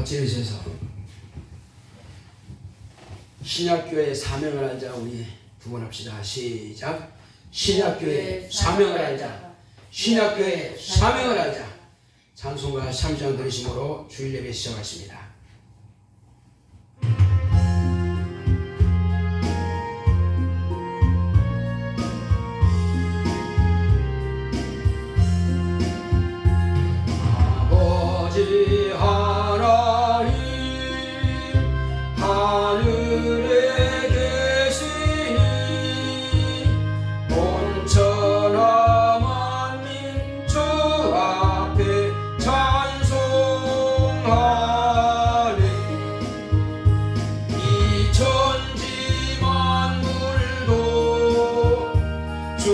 같이 일으셔서 신약교회 사명을 알자. 우리 두 번 합시다. 시작. 신약교회 사명을 알자. 신약교회 사명을 알자. 찬송가 3장 들으심으로 주일 예배 시작하십니다. 아버지 하나님 하늘에 계시니 온천하 만민 주 앞에 찬송하네. 이 천지 만물도 주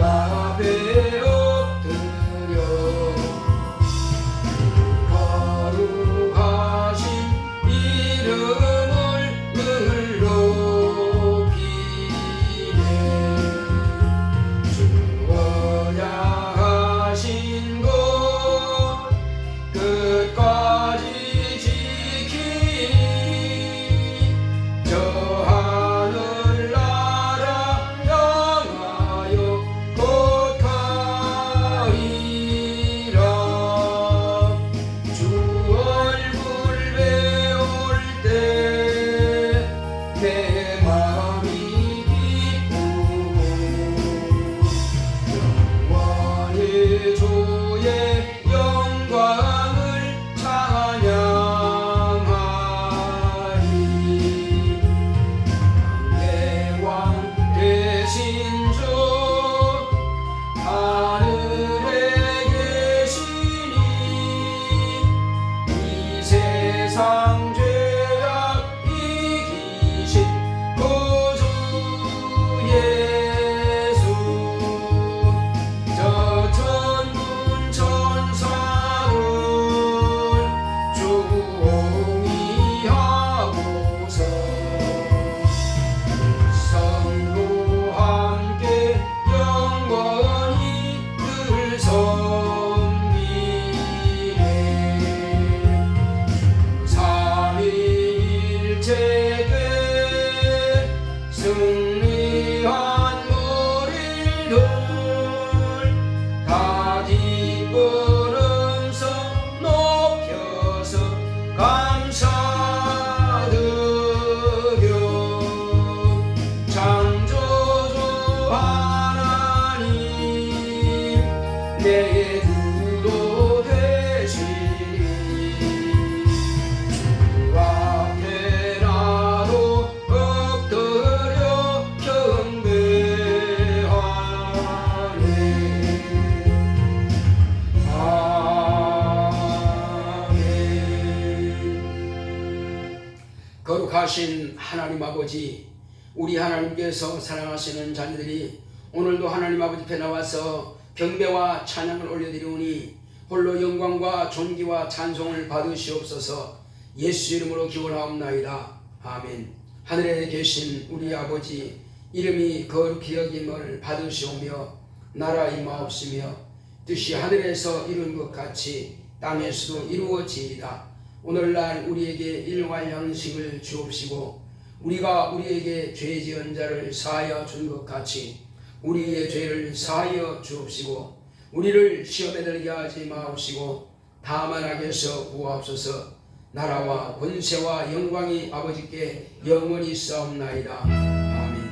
앞에 엎드려 거룩하신 이름을 늘 높이네. 주 언약하신 것 끝까지 지키니 저 하늘나라 향하여 곧 가리라. 주 얼굴 배울 때 내 마음이 기쁘고 영원히 주의 영광을 찬양하리. 왕의 왕 되신 주 하늘에 계시니 이 세상 죄악 이기신 구주 예수. 저 천군 천사를 주옹이하고서 성도 함께 영원히 늘 섬기네. 삼위일체께 승리한 우리들 다 뒷걸음서 높여서 감사드려. 창조주 하나님 내게 주도 되시니 주 앞에 나도 엎드려 경배하네. 아멘. 거룩하신 하나님 아버지, 우리 하나님께서 사랑하시는 자녀들이 오늘도 하나님 아버지 앞에 나와서 경배와 찬양을 올려드리오니 홀로 영광과 존귀와 찬송을 받으시옵소서. 예수 이름으로 기원하옵나이다. 아멘. 하늘에 계신 우리 아버지, 이름이 거룩히 여김을 받으시오며 나라 임하옵시며 뜻이 하늘에서 이룬 것 같이 땅에서도 이루어지이다. 오늘날 우리에게 일용할 양식을 주옵시고 우리가 우리에게 죄 지은 자를 사하여 준 것 같이 우리의 죄를 사하여 주옵시고 우리를 시험에 들게 하지 마옵시고 다만 악에서 구하옵소서. 나라와 권세와 영광이 아버지께 영원히 싸움나이다. 아멘.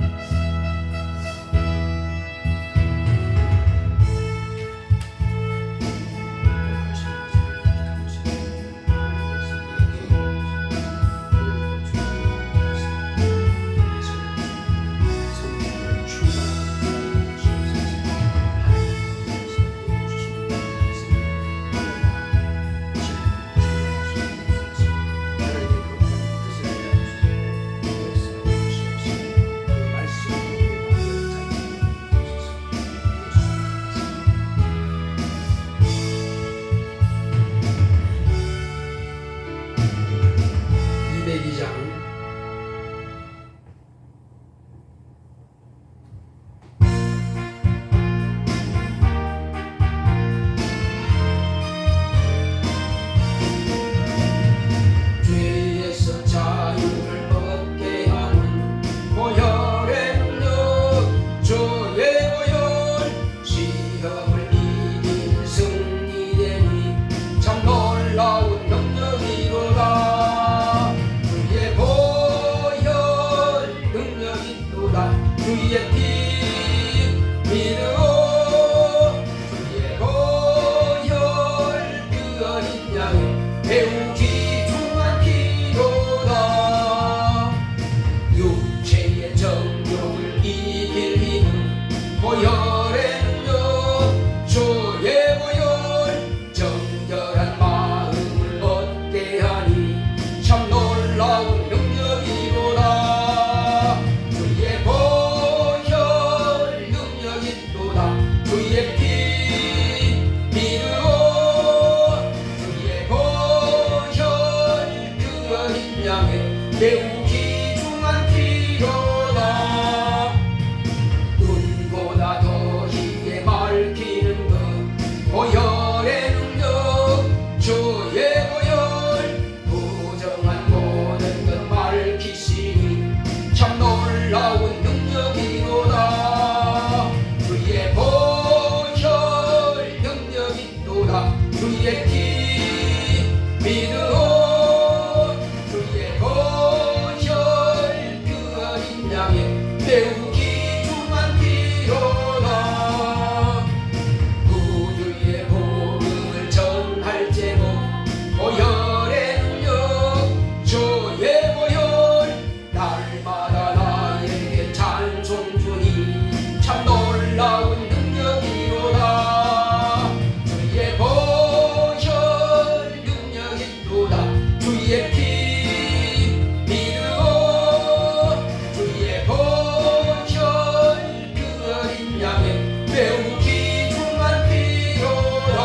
매우 귀중한 필요다.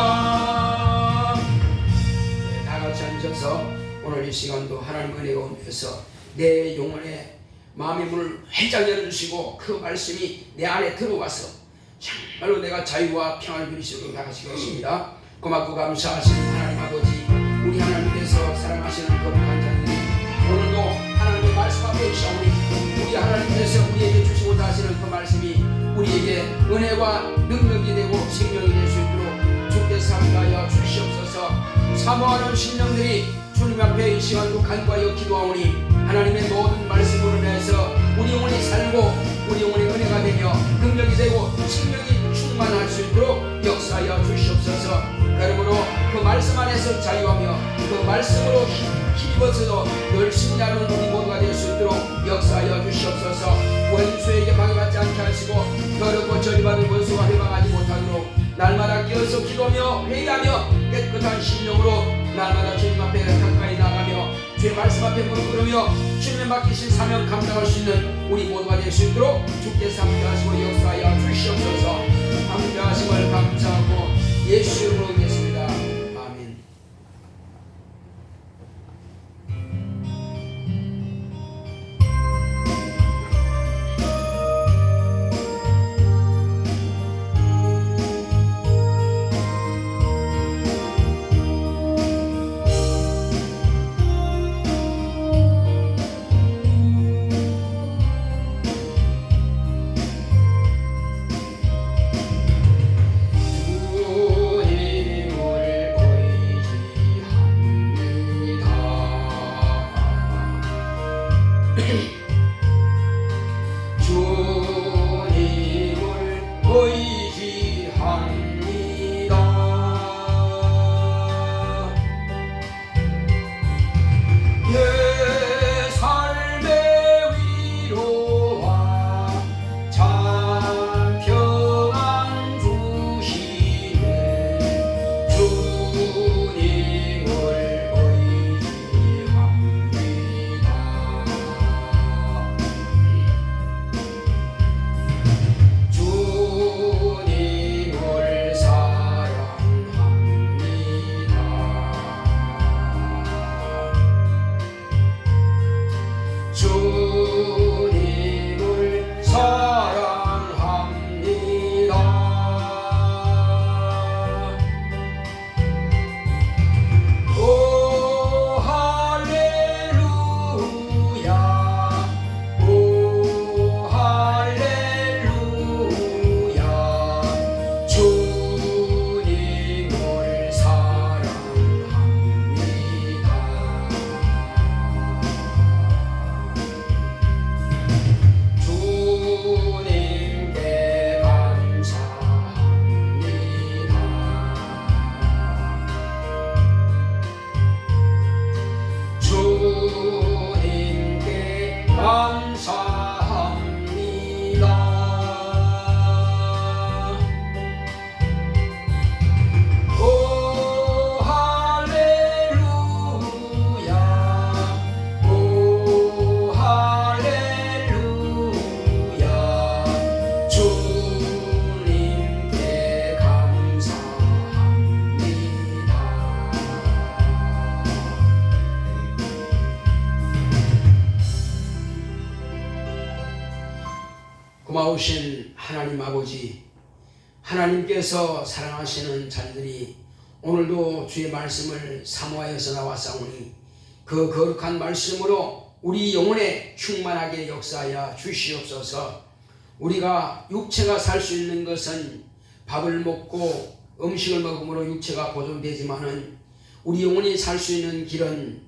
다 같이 앉아서 오늘 이 시간도 하나님 은혜 가운데서 내 영혼의 마음의 문을 활짝 열어주시고 그 말씀이 내 안에 들어와서 정말로 내가 자유와 평안을 누릴 수 있도록 나가시겠습니다. 고맙고 감사하시는 하나님 아버지, 우리 하나님께서 사랑하시는 거룩한 자들이 오늘도 하나님의 말씀 앞에 있사오니 우리 하나님께서 우리에게 주시고자 하시는 그 말씀이 우리에게 은혜와 능력이 되고 생명이 될 수 있도록 주께서 함께하여 주시옵소서. 사모하는 심령들이 주님 앞에 이 시간도 간구하여 기도하오니 하나님의 모든 말씀으로 인해서 우리 영혼이 살고 우리 영혼의 은혜가 되며 능력이 되고 생명이 충만할 수 있도록 역사하여 주시옵소서. 그러므로 그 말씀 안에서 자유하며 그 말씀으로 힘입어서 열심히 하는 우리 모두가 될 수 있도록 역사하여 주시옵소서. 원수에게 방해받지 않게 하시고 더럽고 저리받은 원수가 회방하지 못하도록 날마다 깨어서 기도하며 회개하며 깨끗한 심령으로 날마다 주님 앞에 가까이 나가며 주의 말씀 앞에 무릎 꿇으며 주님의 맡기신 사명 감당할 수 있는 우리 모두가 될 수 있도록 주께서 함께하시고 역사하여 주시옵소서. 함께하심을 감사하고 예수 이름으로 기도했습니다. 아멘. 고마우신 하나님 아버지, 하나님께서 사랑하시는 자녀들이 오늘도 주의 말씀을 사모하여서 나왔사오니 그 거룩한 말씀으로 우리 영혼에 충만하게 역사하여 주시옵소서. 우리가 육체가 살 수 있는 것은 밥을 먹고 음식을 먹음으로 육체가 보존되지만은 우리 영혼이 살 수 있는 길은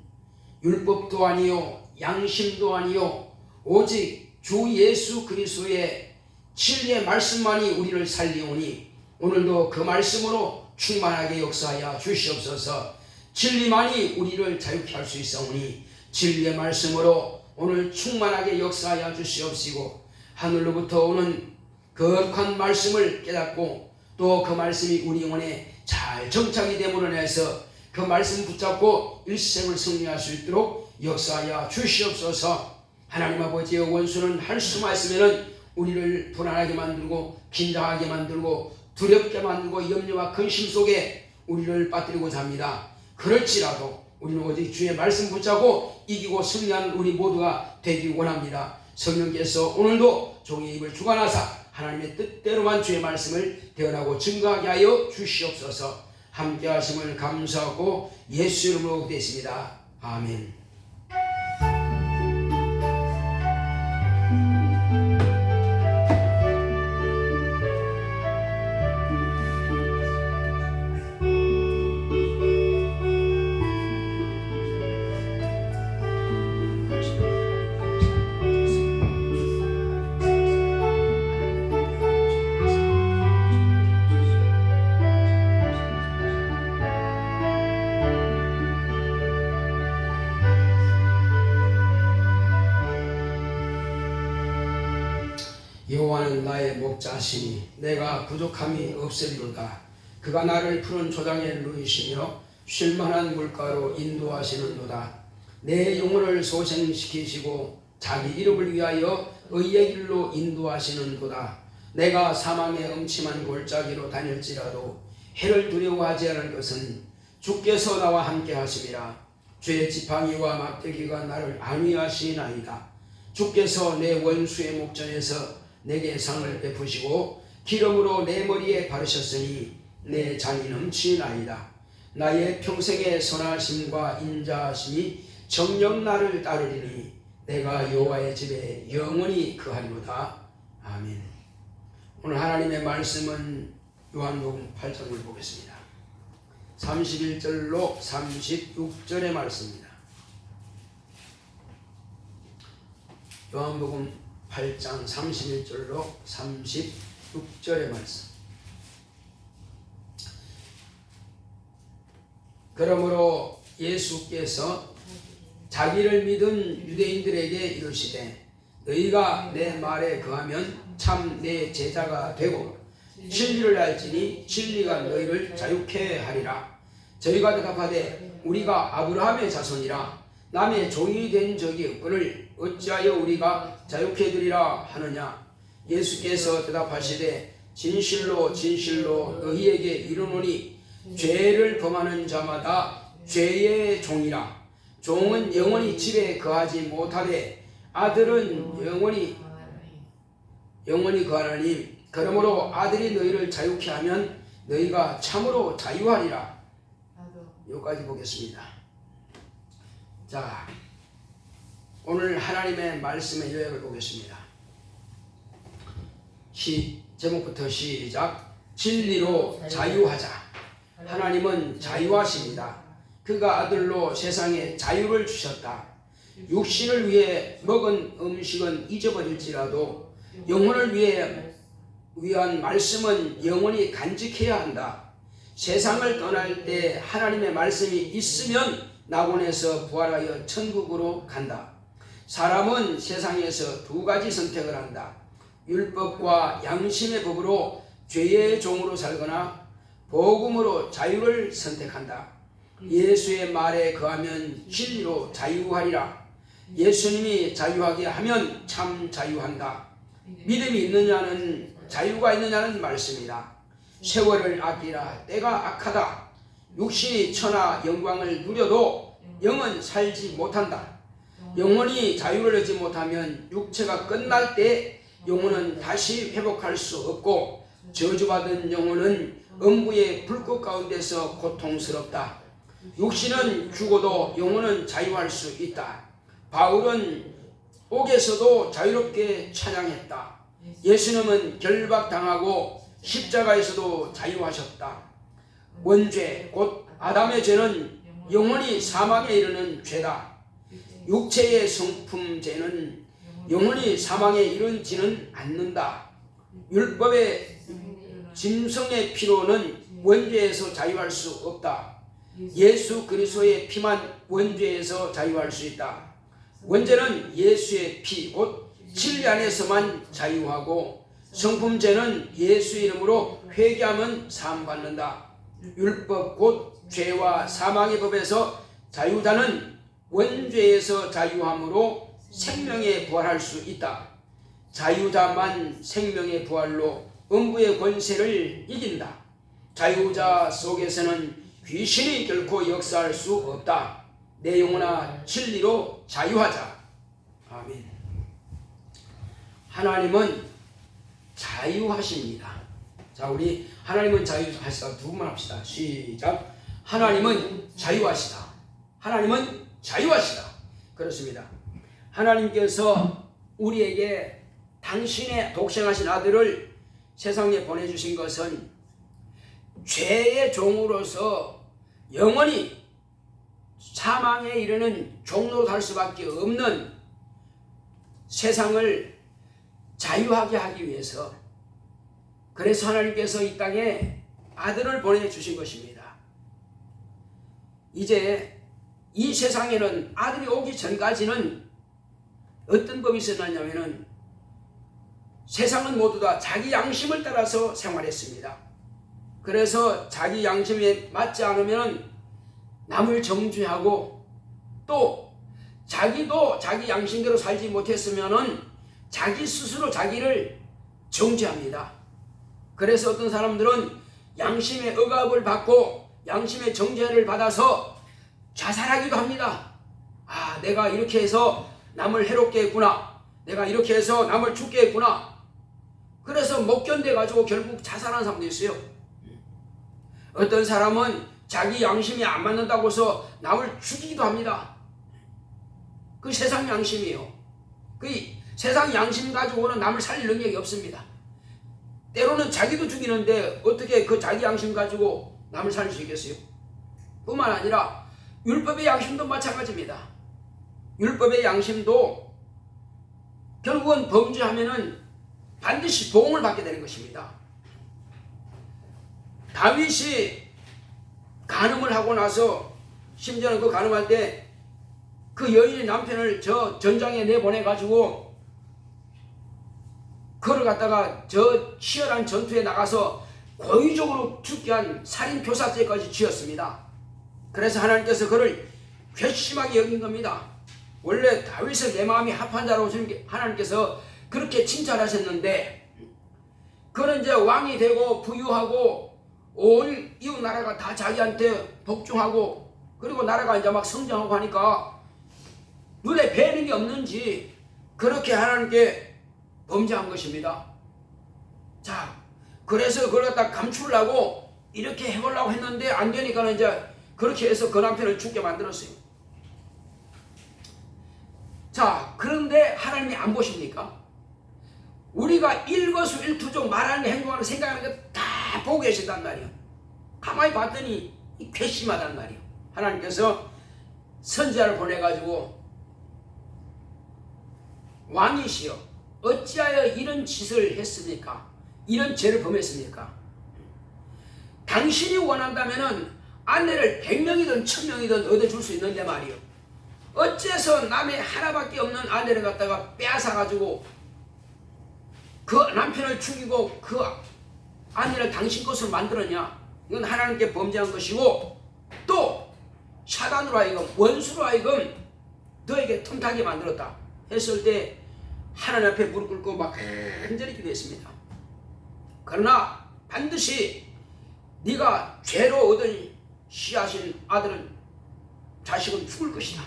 율법도 아니요 양심도 아니요 오직 주 예수 그리스도의 진리의 말씀만이 우리를 살리오니 오늘도 그 말씀으로 충만하게 역사하여 주시옵소서. 진리만이 우리를 자유케 할 수 있사오니 진리의 말씀으로 오늘 충만하게 역사하여 주시옵시고 하늘로부터 오는 거룩한 말씀을 깨닫고 또 그 말씀이 우리 영혼에 잘 정착이 됨으로 인해서 그 말씀 붙잡고 일생을 승리할 수 있도록 역사하여 주시옵소서. 하나님 아버지의 원수는 할 수만 있으면 우리를 불안하게 만들고 긴장하게 만들고 두렵게 만들고 염려와 근심 속에 우리를 빠뜨리고자 합니다. 그럴지라도 우리는 오직 주의 말씀 붙잡고 이기고 승리하는 우리 모두가 되기 원합니다. 성령께서 오늘도 종의 입을 주관하사 하나님의 뜻대로만 주의 말씀을 대언하고 증거하게 하여 주시옵소서. 함께 하심을 감사하고 예수 이름으로 기도했습니다. 아멘. 여호와는 나의 목자시니 내가 부족함이 없으리로다. 그가 나를 푸른 초장에 누이시며 쉴만한 물가로 인도하시는도다. 내 영혼을 소생시키시고 자기 이름을 위하여 의의 길로 인도하시는도다. 내가 사망의 음침한 골짜기로 다닐지라도 해를 두려워하지 않을 것은 주께서 나와 함께 하심이라. 주의 지팡이와 막대기가 나를 안위하시나이다. 주께서 내 원수의 목전에서 내게 상을 베푸시고 기름으로 내 머리에 바르셨으니 내 잔이 넘치나이다. 나의 평생의 선하심과 인자하심이 정녕 나를 따르리니 내가 여호와의 집에 영원히 거하리로다. 아멘. 오늘 하나님의 말씀은 요한복음 8장을 보겠습니다. 31절로 36절의 말씀입니다. 요한복음 8장 31절로 36절의 말씀. 그러므로 예수께서 자기를 믿은 유대인들에게 이르시되 너희가 내 말에 거하면 참 내 제자가 되고 진리를 알지니 진리가 너희를 자유케 하리라. 저희가 대답하되 우리가 아브라함의 자손이라 남의 종이 된 적이 없거늘 어찌하여 우리가 자유케 되리라 하느냐. 예수께서 대답하시되 진실로 진실로 너희에게 이르노니 죄를 범하는 자마다 죄의 종이라. 종은 영원히 집에 거하지 못하되 아들은 영원히 거하나니 그러므로 아들이 너희를 자유케 하면 너희가 참으로 자유하리라. 여기까지 보겠습니다. 자, 오늘 하나님의 말씀의 요약을 보겠습니다. 제목부터 시작. 진리로 자유하자. 하나님은 자유하십니다. 그가 아들로 세상에 자유를 주셨다. 육신을 위해 먹은 음식은 잊어버릴지라도 영혼을 위한 말씀은 영원히 간직해야 한다. 세상을 떠날 때 하나님의 말씀이 있으면 낙원에서 부활하여 천국으로 간다. 사람은 세상에서 두 가지 선택을 한다. 율법과 양심의 법으로 죄의 종으로 살거나 복음으로 자유를 선택한다. 예수의 말에 거하면 진리로 자유하리라. 예수님이 자유하게 하면 참 자유한다. 믿음이 있느냐는 자유가 있느냐는 말씀이다. 세월을 아끼라. 때가 악하다. 육신이 천하 영광을 누려도 영은 살지 못한다. 영혼이 자유를 얻지 못하면 육체가 끝날 때 영혼은 다시 회복할 수 없고 저주받은 영혼은 음부의 불꽃 가운데서 고통스럽다. 육신은 죽어도 영혼은 자유할 수 있다. 바울은 옥에서도 자유롭게 찬양했다. 예수님은 결박당하고 십자가에서도 자유하셨다. 원죄 곧 아담의 죄는 영원히 사망에 이르는 죄다. 육체의 성품죄는 영원히 사망에 이르지는 않는다. 율법의 짐승의 피로는 원죄에서 자유할 수 없다. 예수 그리스도의 피만 원죄에서 자유할 수 있다. 원죄는 예수의 피 곧 진리 안에서만 자유하고 성품죄는 예수 이름으로 회개하면 사함받는다. 율법 곧 죄와 사망의 법에서 자유자는 원죄에서 자유함으로 생명에 부활할 수 있다. 자유자만 생명의 부활로 음부의 권세를 이긴다. 자유자 속에서는 귀신이 결코 역사할 수 없다. 내 영혼아 진리로 자유하자. 아멘. 하나님은 자유하십니다. 자, 우리 하나님은 자유하시다 두 번만 합시다. 시작. 하나님은 자유하시다. 하나님은 자유하시다. 그렇습니다. 하나님께서 우리에게 당신의 독생하신 아들을 세상에 보내주신 것은 죄의 종으로서 영원히 사망에 이르는 종로로 갈 수밖에 없는 세상을 자유하게 하기 위해서, 그래서 하나님께서 이 땅에 아들을 보내주신 것입니다. 이제 이 세상에는 아들이 오기 전까지는 어떤 법이 있었냐면은 세상은 모두 다 자기 양심을 따라서 생활했습니다. 그래서 자기 양심에 맞지 않으면 남을 정죄하고, 또 자기도 자기 양심대로 살지 못했으면은 자기 스스로 자기를 정죄합니다. 그래서 어떤 사람들은 양심의 억압을 받고 양심의 정죄를 받아서 자살하기도 합니다. 아, 내가 이렇게 해서 남을 해롭게 했구나, 내가 이렇게 해서 남을 죽게 했구나. 그래서 못 견뎌가지고 결국 자살하는 사람도 있어요. 어떤 사람은 자기 양심이 안 맞는다고 해서 남을 죽이기도 합니다. 그 세상 양심이에요. 그 세상 양심 가지고는 남을 살릴 능력이 없습니다. 때로는 자기도 죽이는데 어떻게 그 자기 양심 가지고 남을 살릴 수 있겠어요? 뿐만 아니라 율법의 양심도 마찬가지입니다. 율법의 양심도 결국은 범죄하면은 반드시 보응을 받게 되는 것입니다. 다윗이 간음을 하고 나서, 심지어는 그 간음할 때 그 여인의 남편을 저 전장에 내보내가지고 그를 갖다가 저 치열한 전투에 나가서 고의적으로 죽게 한 살인 교사죄까지 지었습니다. 그래서 하나님께서 그를 괘씸하게 여긴 겁니다. 원래 다윗은 내 마음이 합한 자로 하나님께서 그렇게 칭찬하셨는데, 그는 이제 왕이 되고 부유하고 온 이웃 나라가 다 자기한테 복종하고, 그리고 나라가 이제 막 성장하고 하니까 눈에 뵈는 게 없는지 그렇게 하나님께 범죄한 것입니다. 자, 그래서 그걸 갖다 감추려고 이렇게 해보려고 했는데 안 되니까 이제 그렇게 해서 그 남편을 죽게 만들었어요. 자, 그런데 하나님이 안 보십니까? 우리가 일거수일투족 말하는 행동하는 생각하는 거 다 보고 계신단 말이에요. 가만히 봤더니 괘씸하단 말이에요. 하나님께서 선지자를 보내가지고 왕이시여 어찌하여 이런 짓을 했습니까? 이런 죄를 범했습니까? 당신이 원한다면 아내를 100명이든 1000명이든 얻어줄 수 있는데 말이요, 어째서 남의 하나밖에 없는 아내를 갖다가 빼앗아가지고 그 남편을 죽이고 그 아내를 당신 것으로 만들었냐? 이건 하나님께 범죄한 것이고, 또 사단으로 하여금, 원수로 하여금 너에게 틈타게 만들었다 했을 때 하나님 앞에 무릎 꿇고 막 간절히 기도했습니다. 그러나 반드시 네가 죄로 얻은 씨하신 아들은, 자식은 죽을 것이다.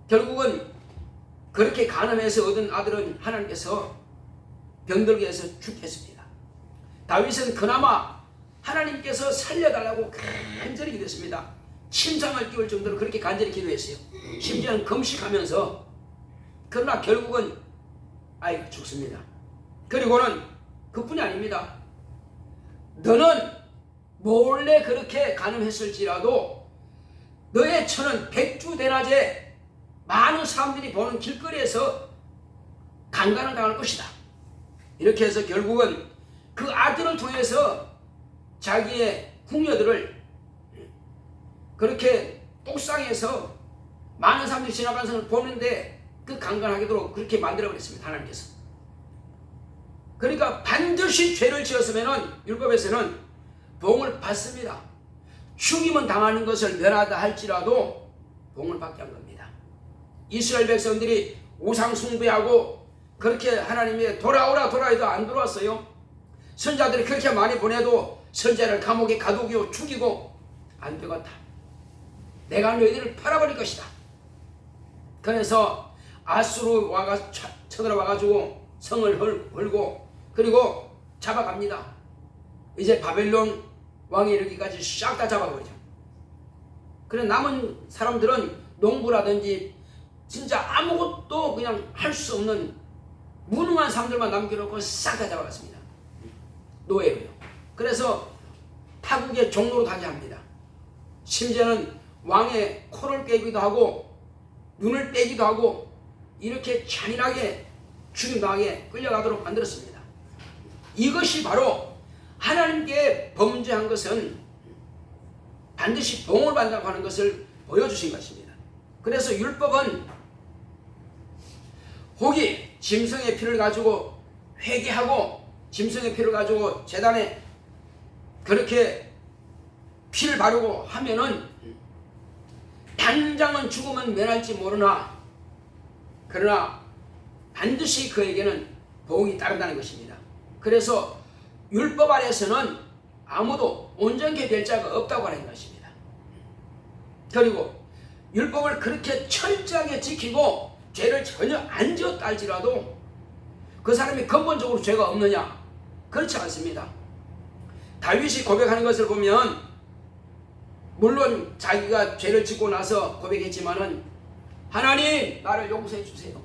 결국은 그렇게 간음해서 얻은 아들은 하나님께서 병들게 해서 죽게 했습니다. 다윗은 그나마 하나님께서 살려달라고 간절히 기도했습니다. 침상을 띄울 정도로 그렇게 간절히 기도했어요. 심지어는 금식하면서. 그러나 결국은 죽습니다. 그리고는 그뿐이 아닙니다. 너는 몰래 그렇게 간음했을지라도 너의 처는 백주대낮에 많은 사람들이 보는 길거리에서 강간을 당할 것이다. 이렇게 해서 결국은 그 아들을 통해서 자기의 궁녀들을 그렇게 옥상에서 많은 사람들이 지나가는 것을 보는데 그 강간하게도록 그렇게 만들어버렸습니다. 하나님께서. 그러니까 반드시 죄를 지었으면 율법에서는 보응을 받습니다. 죽임은 당하는 것을 면하다 할지라도 보응을 받게 한 겁니다. 이스라엘 백성들이 우상 숭배하고 그렇게 하나님이 돌아오라 해도 안 돌아왔어요. 선자들이 그렇게 많이 보내도 선자를 감옥에 가두고 죽이고 안 되겠다. 내가 너희들을 팔아버릴 것이다. 그래서 아수르 쳐들어와가지고 성을 헐고 그리고 잡아갑니다. 이제 바벨론 왕이 이르기까지 싹 다 잡아버리죠. 그래 남은 사람들은 농부라든지 진짜 아무것도 그냥 할 수 없는 무능한 사람들만 남겨놓고 싹 다 잡아갔습니다. 노예로요. 그래서 타국의 종로로 가게 합니다. 심지어는 왕의 코를 깨기도 하고 눈을 떼기도 하고 이렇게 잔인하게 죽임당하게 끌려가도록 만들었습니다. 이것이 바로 하나님께 범죄한 것은 반드시 보응을 받는다고 하는 것을 보여주신 것입니다. 그래서 율법은 혹이 짐승의 피를 가지고 회개하고 짐승의 피를 가지고 제단에 그렇게 피를 바르고 하면은 당장은 죽으면 면할지 모르나 그러나 반드시 그에게는 보응이 따른다는 것입니다. 그래서 율법 아래서는 아무도 온전케 될 자가 없다고 하는 것입니다. 그리고 율법을 그렇게 철저하게 지키고 죄를 전혀 안 지었다 할지라도 그 사람이 근본적으로 죄가 없느냐? 그렇지 않습니다. 다윗이 고백하는 것을 보면 물론 자기가 죄를 짓고 나서 고백했지만은 하나님 나를 용서해 주세요.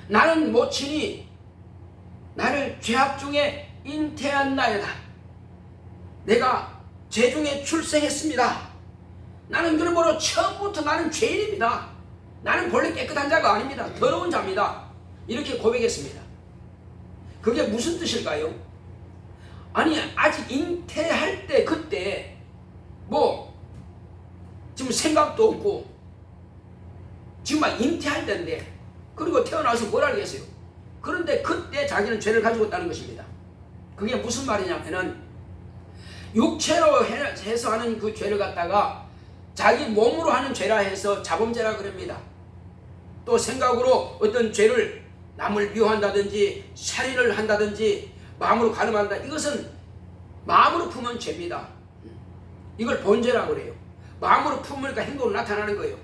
나는 모친이 나를 죄악 중에 잉태한나이다. 내가 죄 중에 출생했습니다. 나는 그러므로 처음부터 나는 죄인입니다. 나는 본래 깨끗한 자가 아닙니다. 더러운 자입니다. 이렇게 고백했습니다. 그게 무슨 뜻일까요? 아니 아직 잉태할 때 그때 뭐 지금 생각도 없고 지금 막 잉태할 때인데 그리고 태어나서 뭘 알겠어요. 그런데 그때 자기는 죄를 가지고 있다는 것입니다. 그게 무슨 말이냐면은 육체로 해서 하는 그 죄를 갖다가 자기 몸으로 하는 죄라 해서 자범죄라 그럽니다. 또 생각으로 어떤 죄를 남을 미워한다든지 살인을 한다든지 마음으로 가늠한다. 이것은 마음으로 품은 죄입니다. 이걸 본죄라고 그래요. 마음으로 품으니까 행동으로 나타나는 거예요.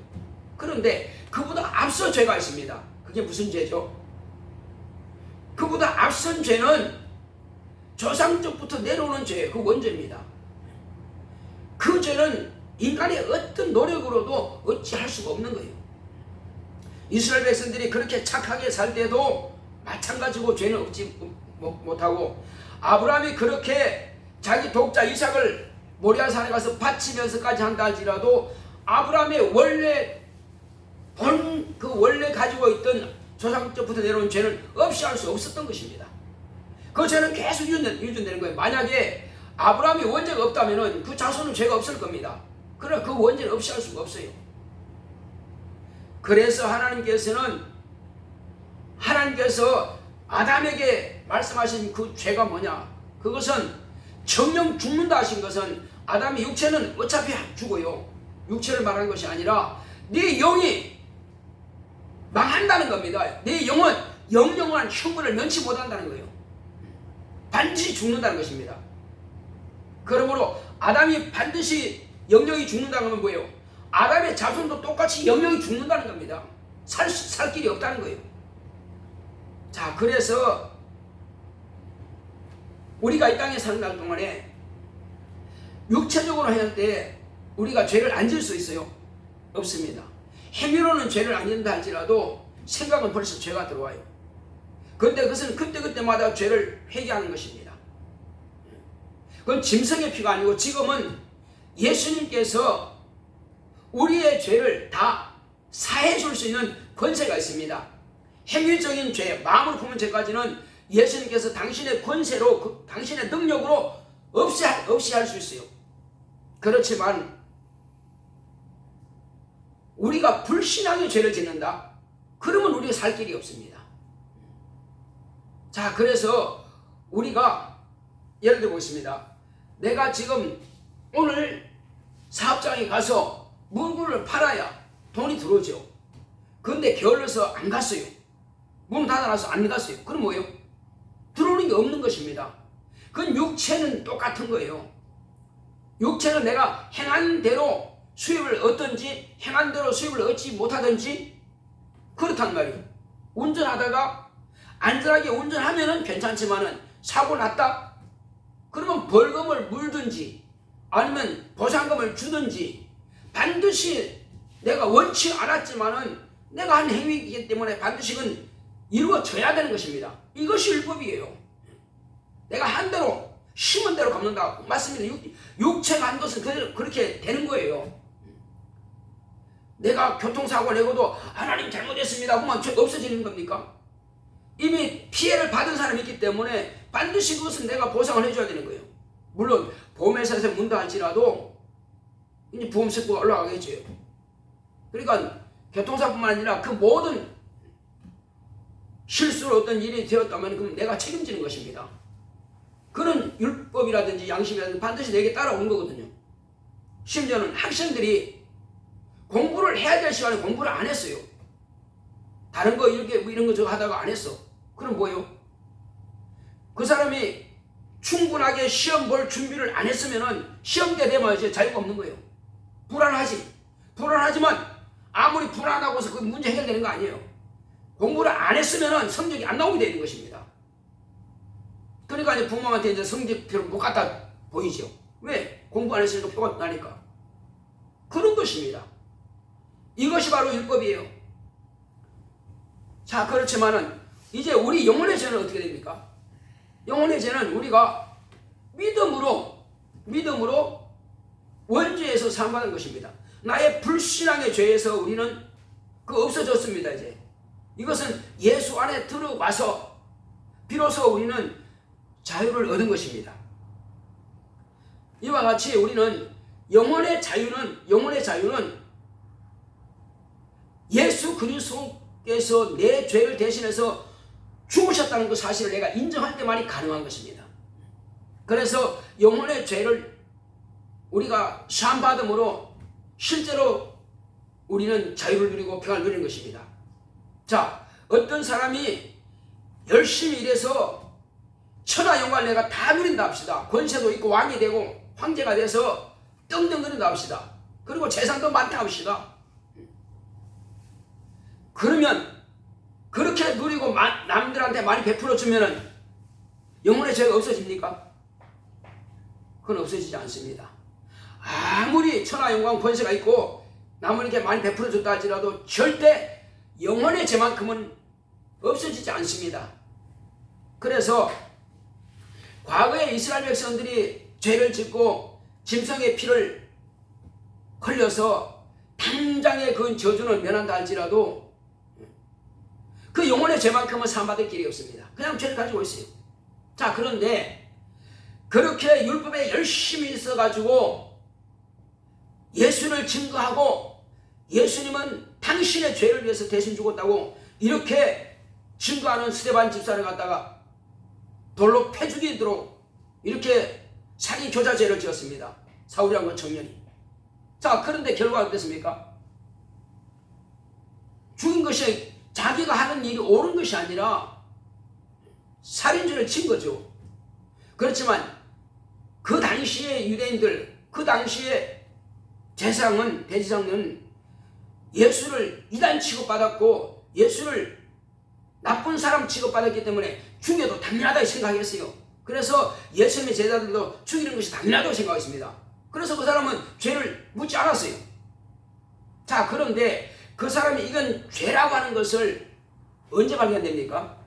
그런데 그보다 앞서 죄가 있습니다. 그게 무슨 죄죠? 그보다 앞선 죄는 조상적부터 내려오는 죄예요. 그 원죄입니다. 그 죄는 인간의 어떤 노력으로도 어찌할 수가 없는 거예요. 이스라엘 백성들이 그렇게 착하게 살 때도 마찬가지고 죄는 없지 못하고 아브라함이 그렇게 자기 독자 이삭을 모리아 산에 가서 바치면서까지 한다 할지라도 아브라함의 원래 원래 가지고 있던 조상적부터 내려온 죄는 없이 할 수 없었던 것입니다. 그 죄는 계속 유전되는 거예요. 만약에 아브라함이 원죄가 없다면 그 자손은 죄가 없을 겁니다. 그러나 그 원죄는 없이 할 수가 없어요. 그래서 하나님께서 아담에게 말씀하신 그 죄가 뭐냐? 그것은 정령 죽는다 하신 것은 아담의 육체는 어차피 죽어요. 육체를 말하는 것이 아니라 네 영이 망한다는 겁니다. 네 영은 영영한 형벌을 면치 못한다는 거예요. 반드시 죽는다는 것입니다. 그러므로 아담이 반드시 영영이 죽는다는 건 뭐예요? 아담의 자손도 똑같이 영영이 죽는다는 겁니다. 살 길이 없다는 거예요. 자, 그래서 우리가 이 땅에 사는 날 동안에 육체적으로 할 때 우리가 죄를 안 지을 수 있어요? 없습니다. 행위로는 죄를 안 짓는다 할지라도 생각은 벌써 죄가 들어와요. 그런데 그것은 그때그때마다 죄를 회개하는 것입니다. 그건 짐승의 피가 아니고 지금은 예수님께서 우리의 죄를 다 사해 줄 수 있는 권세가 있습니다. 행위적인 죄, 마음을 품은 죄까지는 예수님께서 당신의 권세로, 당신의 능력으로 없이 할 수 있어요. 그렇지만 우리가 불신앙의 죄를 짓는다? 그러면 우리가 살 길이 없습니다. 자, 그래서 우리가 예를 들어 보겠습니다. 내가 지금 오늘 사업장에 가서 물건을 팔아야 돈이 들어오죠. 그런데 게을러서 안 갔어요. 문 닫아놔서 안 닫았어요. 그럼 뭐예요? 들어오는 게 없는 것입니다. 그건 육체는 똑같은 거예요. 육체는 내가 행한 대로 수입을 얻든지 행한 대로 수입을 얻지 못하든지 그렇단 말이에요. 운전하다가 안전하게 운전하면은 괜찮지만은 사고 났다? 그러면 벌금을 물든지 아니면 보상금을 주든지 반드시 내가 원치 않았지만은 내가 한 행위이기 때문에 반드시 그건 이루어져야 되는 것입니다. 이것이 율법이에요. 내가 한 대로 심은 대로 갚는다. 맞습니다. 육체가 한 것은 그렇게 되는 거예요. 내가 교통사고 내고도 하나님 잘못했습니다 하면 없어지는 겁니까? 이미 피해를 받은 사람이 있기 때문에 반드시 그것은 내가 보상을 해줘야 되는 거예요. 물론 보험회사에서 문다 할지라도 이제 보험 세부가 올라가겠죠. 그러니까 교통사뿐만 아니라 그 모든 실수로 어떤 일이 되었다면 그럼 내가 책임지는 것입니다. 그런 율법이라든지 양심이라든지 반드시 내게 따라오는 거거든요. 심지어는 학생들이 공부를 해야 될 시간에 공부를 안 했어요. 다른 거 이렇게 뭐 이런 거 저거 하다가 안 했어. 그럼 뭐예요? 그 사람이 충분하게 시험 볼 준비를 안 했으면은 시험 때 되면 이제 자유가 없는 거예요. 불안하지. 불안하지만 아무리 불안하고서 그 문제 해결되는 거 아니에요. 공부를 안 했으면은 성적이 안 나오게 되는 것입니다. 그러니까 이제 부모한테 이제 성적표를 못 갖다 보이죠. 왜? 공부 안 했으니까 표가 나니까. 그런 것입니다. 이것이 바로 율법이에요. 자, 그렇지만은 이제 우리 영혼의 죄는 어떻게 됩니까? 영혼의 죄는 우리가 믿음으로 원죄에서 사함받은 것입니다. 나의 불신앙의 죄에서 우리는 없어졌습니다. 이제 이것은 예수 안에 들어와서 비로소 우리는 자유를 얻은 것입니다. 이와 같이 우리는 영혼의 자유는 예수 그리스도께서 내 죄를 대신해서 죽으셨다는 그 사실을 내가 인정할 때만이 가능한 것입니다. 그래서 영혼의 죄를 우리가 사함받음으로 실제로 우리는 자유를 누리고 평안을 누리는 것입니다. 자, 어떤 사람이 열심히 일해서 천하 영광을 내가 다 누린다 합시다. 권세도 있고 왕이 되고 황제가 돼서 떵떵거린다 합시다. 그리고 재산도 많다 합시다. 그러면 그렇게 누리고 남들한테 많이 베풀어 주면은 영혼의 죄가 없어집니까? 그건 없어지지 않습니다. 아무리 천하 영광 권세가 있고 남에게 많이 베풀어 줬다 할지라도 절대 영혼의 죄만큼은 없어지지 않습니다. 그래서 과거에 이스라엘 백성들이 죄를 짓고 짐승의 피를 흘려서 당장의 그 저주는 면한다 할지라도 그 영혼의 죄만큼은 사함받을 길이 없습니다. 그냥 죄를 가지고 있어요. 자, 그런데 그렇게 율법에 열심히 있어가지고 예수를 증거하고 예수님은 당신의 죄를 위해서 대신 죽었다고 이렇게 증거하는 스데반 집사를 갖다가 돌로 패 죽이도록 이렇게 살인 교자죄를 지었습니다. 사울이라는 청년이. 자, 그런데 결과가 어땠습니까? 죽인 것이 자기가 하는 일이 옳은 것이 아니라 살인죄를 친 거죠. 그렇지만 그 당시의 유대인들, 그 당시의 대제사장은 예수를 이단 취급받았고 예수를 나쁜 사람 취급받았기 때문에 죽여도 당연하다고 생각했어요. 그래서 예수님의 제자들도 죽이는 것이 당연하다고 생각했습니다. 그래서 그 사람은 죄를 묻지 않았어요. 자, 그런데 그 사람이 이건 죄라고 하는 것을 언제 발견됩니까?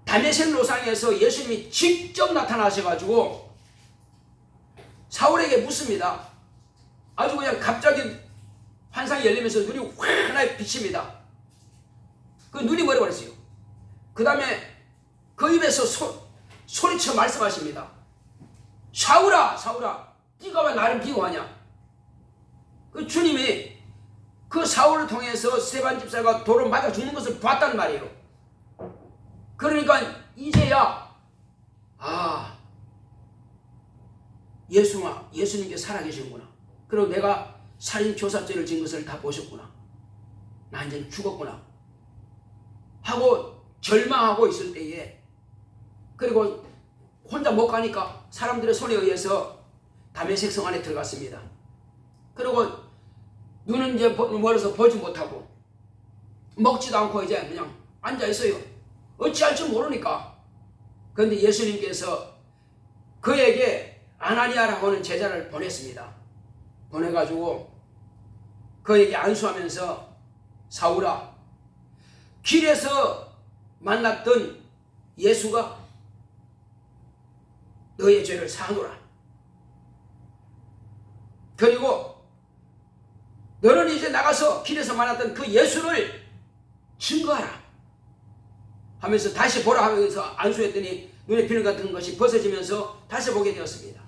다메섹 로상에서 예수님이 직접 나타나셔가지고 사울에게 묻습니다. 아주 그냥 갑자기 환상이 열리면서 눈이 환하게 비칩니다. 그 눈이 멀어버렸어요. 그 다음에 그 입에서 소리쳐 말씀하십니다. 사울아, 사울아, 네가 왜 나를 비호하냐? 그 주님이 그 사울을 통해서 스데반 집사가 돌을 맞아 죽는 것을 봤단 말이에요. 그러니까 이제야 예수님께 살아계시는구나. 그리고 내가 살인 교사죄를 진 것을 다 보셨구나. 나 이제 죽었구나. 하고 절망하고 있을 때에, 그리고 혼자 못 가니까 사람들의 손에 의해서 다메섹 성 안에 들어갔습니다. 그리고 눈은 이제 멀어서 보지 못하고 먹지도 않고 이제 그냥 앉아 있어요. 어찌할 줄 모르니까. 그런데 예수님께서 그에게 아나니아라고 하는 제자를 보냈습니다. 보내가지고 그에게 안수하면서, 사울아, 길에서 만났던 예수가 너의 죄를 사하노라. 그리고 너는 이제 나가서 길에서 만났던 그 예수를 증거하라 하면서 다시 보라 하면서 안수했더니 눈에 비늘 같은 것이 벗어지면서 다시 보게 되었습니다.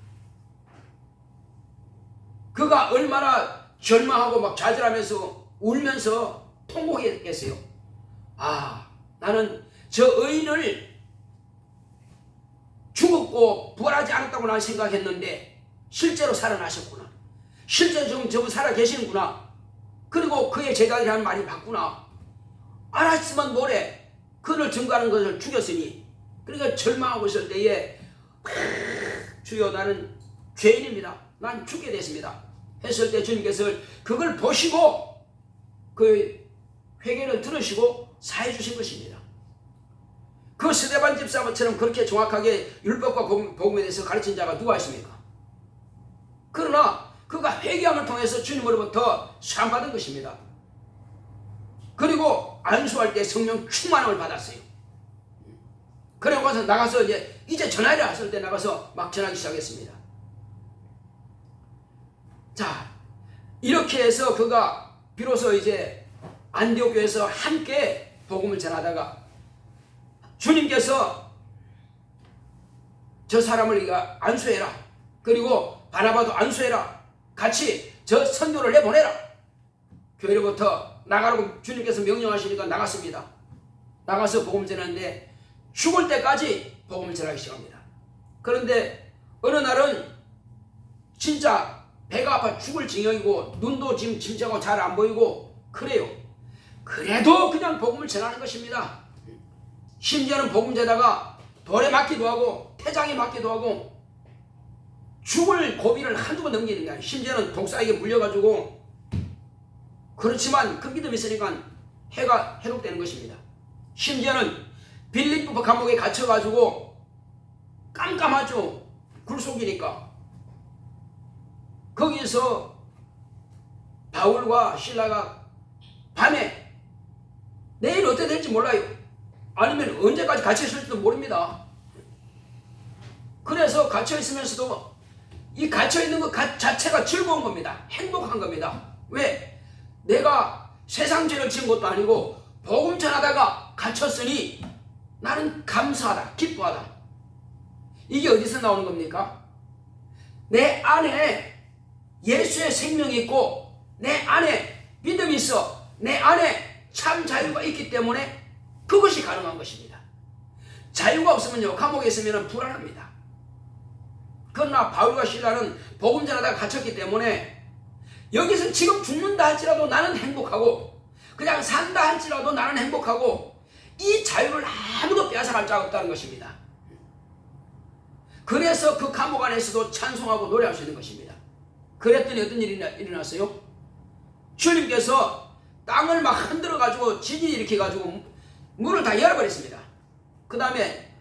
그가 얼마나 절망하고 막 좌절하면서 울면서 통곡했겠어요. 아, 나는 저 의인을 죽었고 부활하지 않았다고 나는 생각했는데 실제로 살아나셨구나. 실제로 지금 저분 살아 계시는구나. 그리고 그의 제자들이 말이 맞구나. 알았으면 뭐래. 그를 증거하는 것을 죽였으니. 그러니까 절망하고 있을 때에 주여, 나는 죄인입니다. 난 죽게 됐습니다. 했을 때 주님께서 그걸 보시고 그 회개를 들으시고 사해 주신 것입니다. 그 스데반 집사처럼 그렇게 정확하게 율법과 복음에 대해서 가르친 자가 누가 있습니까? 그러나 그가 회개함을 통해서 주님으로부터 사함받은 것입니다. 그리고 안수할 때 성령 충만함을 받았어요. 그러고 나가서 이제 전하려 했을 때 나가서 막 전하기 시작했습니다. 자, 이렇게 해서 그가 비로소 이제 안디옥 교회에서 함께 복음을 전하다가 주님께서 저 사람을 안수해라. 그리고 바나바도 안수해라. 같이 저 선교를 내보내라. 교회로부터 나가라고 주님께서 명령하시니까 나갔습니다. 나가서 복음을 전하는데 죽을 때까지 복음을 전하기 시작합니다. 그런데 어느 날은 진짜 배가 아파 죽을 지경이고 눈도 지금 침침하고 잘 안 보이고 그래요. 그래도 그냥 복음을 전하는 것입니다. 심지어는 복음제다가 돌에 맞기도 하고 태장에 맞기도 하고 죽을 고비를 한두 번 넘기는 게 아니에요. 심지어는 독사에게 물려가지고, 그렇지만 그 믿음이 있으니까 해가 회복되는 것입니다. 심지어는 빌립보 감옥에 갇혀가지고 깜깜하죠. 굴속이니까. 거기서 바울과 실라가 밤에 내일 어떻게 될지 몰라요. 아니면 언제까지 갇혀있을지도 모릅니다. 그래서 갇혀있으면서도 이 갇혀있는 것 자체가 즐거운 겁니다. 행복한 겁니다. 왜? 내가 세상 죄를 지은 것도 아니고 복음 전하다가 갇혔으니 나는 감사하다, 기뻐하다. 이게 어디서 나오는 겁니까? 내 안에 예수의 생명이 있고 내 안에 믿음이 있어, 내 안에 참 자유가 있기 때문에 그것이 가능한 것입니다. 자유가 없으면요, 감옥에 있으면 불안합니다. 그러나 바울과 실라는 복음 전하다가 갇혔기 때문에 여기서 지금 죽는다 할지라도 나는 행복하고 그냥 산다 할지라도 나는 행복하고 이 자유를 아무도 빼앗아갈 자가 없다는 것입니다. 그래서 그 감옥 안에서도 찬송하고 노래할 수 있는 것입니다. 그랬더니 어떤 일이 일어났어요? 주님께서 땅을 막 흔들어 가지고 지진이 일으켜 가지고 문을 다 열어버렸습니다. 그 다음에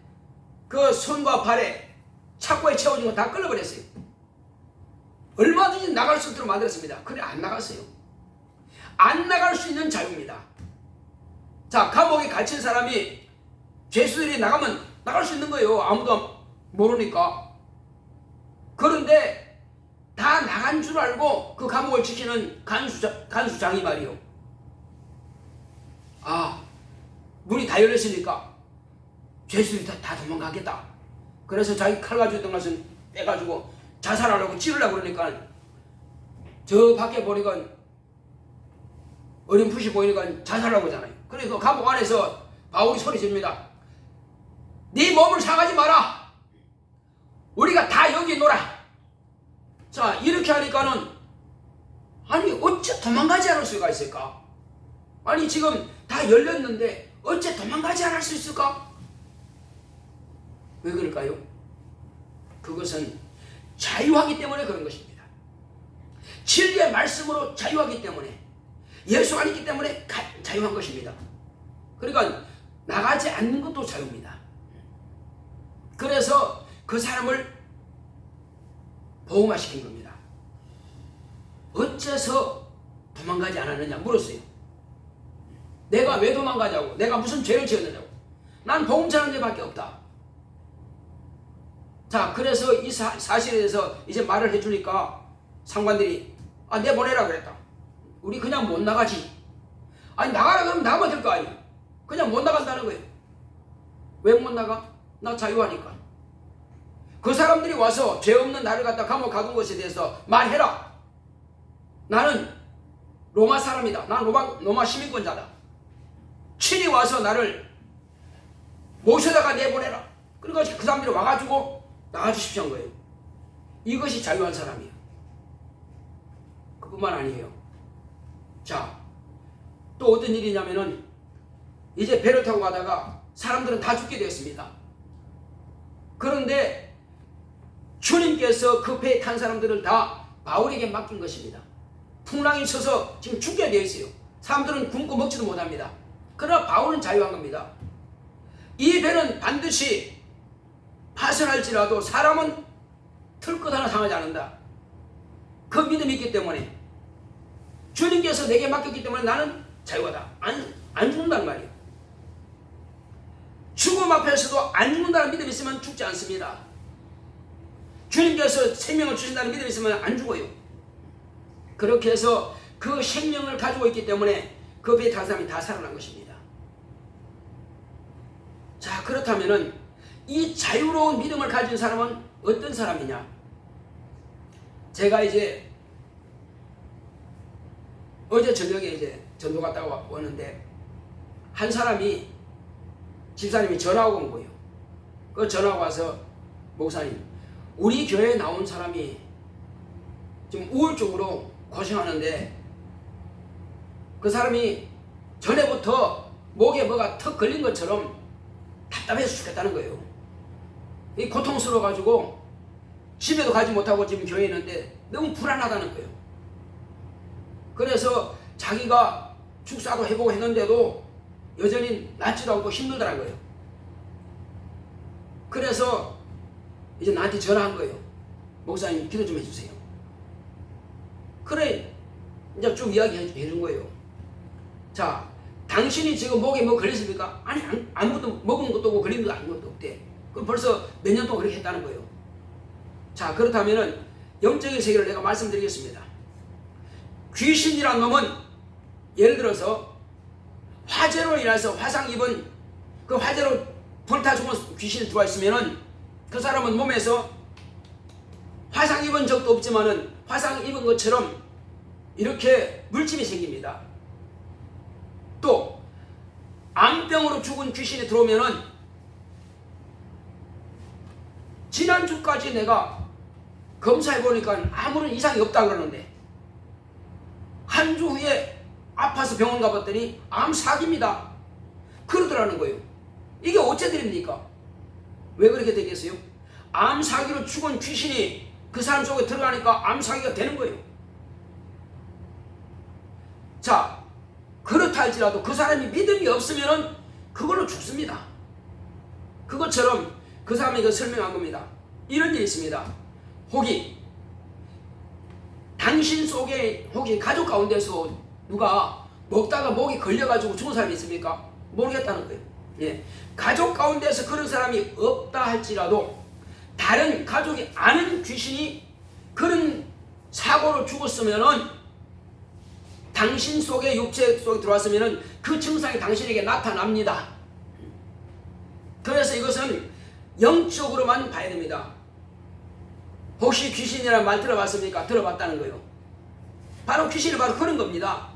그 손과 발에 착고에 채워진 거 다 끌어버렸어요. 얼마든지 나갈 수 있도록 만들었습니다. 그래, 안 나갔어요. 안 나갈 수 있는 자유입니다. 자, 감옥에 갇힌 사람이 죄수들이 나가면 나갈 수 있는 거예요. 아무도 모르니까. 그런데 다 나간 줄 알고 그 감옥을 지키는 간수장이 말이요. 아, 문이 다 열렸으니까 죄수들이 다 도망가겠다. 그래서 자기 칼 가지고 있던 것은 빼가지고 자살하려고 찌르려고 그러니까 저 밖에 보니까 어렴풋이 보이니까 자살하려고 하잖아요. 그래서 감옥 안에서 바울이 소리 지릅니다. 네 몸을 상하지 마라. 우리가 다 여기 놀아. 자, 이렇게 하니까는 아니 어째 도망가지 않을 수가 있을까? 아니 지금 다 열렸는데 어째 도망가지 않을 수 있을까? 왜 그럴까요? 그것은 자유하기 때문에 그런 것입니다. 진리의 말씀으로 자유하기 때문에, 예수가 있기 때문에 자유한 것입니다. 그러니까 나가지 않는 것도 자유입니다. 그래서 그 사람을 보호마시킨 겁니다. 어째서 도망가지 않았느냐 물었어요. 내가 왜 도망가냐고, 내가 무슨 죄를 지었느냐고. 난 복음 전하는 데밖에 없다. 자, 그래서 이 사실에 대해서 이제 말을 해주니까 상관들이 내보내라 그랬다. 우리 그냥 못 나가지. 아니 나가라 그러면 나가면 될 거 아니야. 그냥 못 나간다는 거예요. 왜 못 나가? 나 자유하니까. 그 사람들이 와서 죄 없는 나를 갖다 감옥 가둔 것에 대해서 말해라. 나는 로마 사람이다. 난 로마 시민권자다. 친히 와서 나를 모셔다가 내보내라. 그러니까 그 사람들이 와가지고 나가주십시오 한 거예요. 이것이 자유한 사람이에요. 그뿐만 아니에요. 자, 또 어떤 일이냐면은 이제 배를 타고 가다가 사람들은 다 죽게 되었습니다. 그런데 주님께서 그 배에 탄 사람들을 다 바울에게 맡긴 것입니다. 풍랑이 쳐서 지금 죽게 되어 있어요. 사람들은 굶고 먹지도 못합니다. 그러나 바울은 자유한 겁니다. 이 배는 반드시 파손할지라도 사람은 틀끝 하나 상하지 않는다. 그 믿음이 있기 때문에, 주님께서 내게 맡겼기 때문에 나는 자유하다. 안 죽는다는 말이에요. 죽음 앞에서도 안 죽는다는 믿음이 있으면 죽지 않습니다. 주님께서 생명을 주신다는 믿음이 있으면 안 죽어요. 그렇게 해서 그 생명을 가지고 있기 때문에 그 배에 탄 사람이 다 살아난 것입니다. 자, 그렇다면은 이 자유로운 믿음을 가진 사람은 어떤 사람이냐? 제가 이제 어제 저녁에 이제 전도 갔다 왔는데 한 사람이, 집사님이 전화가 온 거예요. 그 전화가 와서, 목사님, 우리 교회에 나온 사람이 지금 우울증으로 고생하는데 그 사람이 전에부터 목에 뭐가 턱 걸린 것처럼 답답해서 죽겠다는 거예요. 이 고통스러워가지고 집에도 가지 못하고 지금 교회에 있는데 너무 불안하다는 거예요. 그래서 자기가 축사도 해보고 했는데도 여전히 낫지도 않고 힘들다는 거예요. 그래서 이제 나한테 전화한 거예요. 목사님 기도 좀 해주세요. 그래, 이제 쭉 이야기 해준 거예요. 자, 당신이 지금 목에 뭐 걸렸습니까? 아니, 아무것도 먹은 것도 없고 걸린 것도 아무것도 없대. 그럼 벌써 몇 년 동안 그렇게 했다는 거예요. 자, 그렇다면은 영적인 세계를 내가 말씀드리겠습니다. 귀신이란 놈은 예를 들어서 화재로 인해서 화상 입은, 그 화재로 불타 죽은 귀신이 들어와 있으면은 그 사람은 몸에서 화상 입은 적도 없지만은 화상 입은 것처럼 이렇게 물집이 생깁니다. 또 암병으로 죽은 귀신이 들어오면은 지난주까지 내가 검사해 보니까 아무런 이상이 없다 그러는데 한 주 후에 아파서 병원 가봤더니 암 사기입니다. 그러더라는 거예요. 이게 어째 됩니까? 왜 그렇게 되겠어요? 암 사기로 죽은 귀신이 그 사람 속에 들어가니까 암 사기가 되는 거예요. 자, 그렇다 할지라도 그 사람이 믿음이 없으면 그걸로 죽습니다. 그것처럼 그 사람에게 설명한 겁니다. 이런 일이 있습니다. 혹이 당신 속에 혹시 가족 가운데서 누가 먹다가 목이 걸려가지고 죽은 사람이 있습니까? 모르겠다는 거예요. 예. 가족 가운데서 그런 사람이 없다 할지라도 다른 가족이 아는 귀신이 그런 사고로 죽었으면은 당신 속에, 육체 속에 들어왔으면은 그 증상이 당신에게 나타납니다. 그래서 이것은 영적으로만 봐야 됩니다. 혹시 귀신이라는 말 들어봤습니까? 들어봤다는 거예요. 바로 귀신이 바로 그런 겁니다.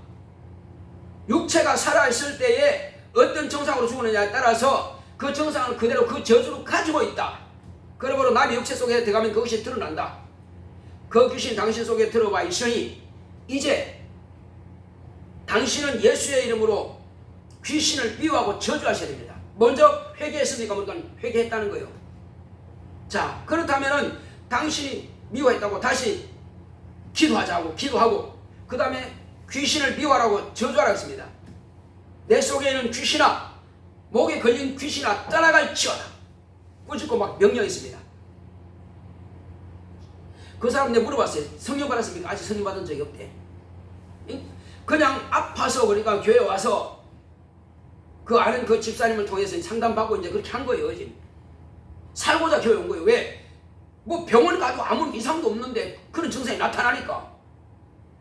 육체가 살아있을 때에 어떤 증상으로 죽느냐에 따라서 그 증상을 그대로 그 저주로 가지고 있다. 그러므로 남의 육체 속에 들어가면 그것이 드러난다. 그 귀신 당신 속에 들어와 있으니 이제 당신은 예수의 이름으로 귀신을 미워하고 저주하셔야 됩니다. 먼저 회개했습니까? 먼저 회개했다는 거예요. 자, 그렇다면은 당신이 미워했다고 다시 기도하자고 기도하고 그 다음에 귀신을 미워하라고 저주하라고 했습니다. 내 속에 있는 귀신아, 목에 걸린 귀신아 떠나갈지어다. 꾸짖고 막 명령했습니다. 그 사람 내가 물어봤어요. 성령 받았습니까? 아직 성령 받은 적이 없대. 그냥 아파서 그러니까 교회 와서 그 아는 그 집사님을 통해서 상담받고 이제 그렇게 한 거예요. 지금 살고자 교회 온 거예요. 왜? 뭐 병원 가도 아무 이상도 없는데 그런 증상이 나타나니까.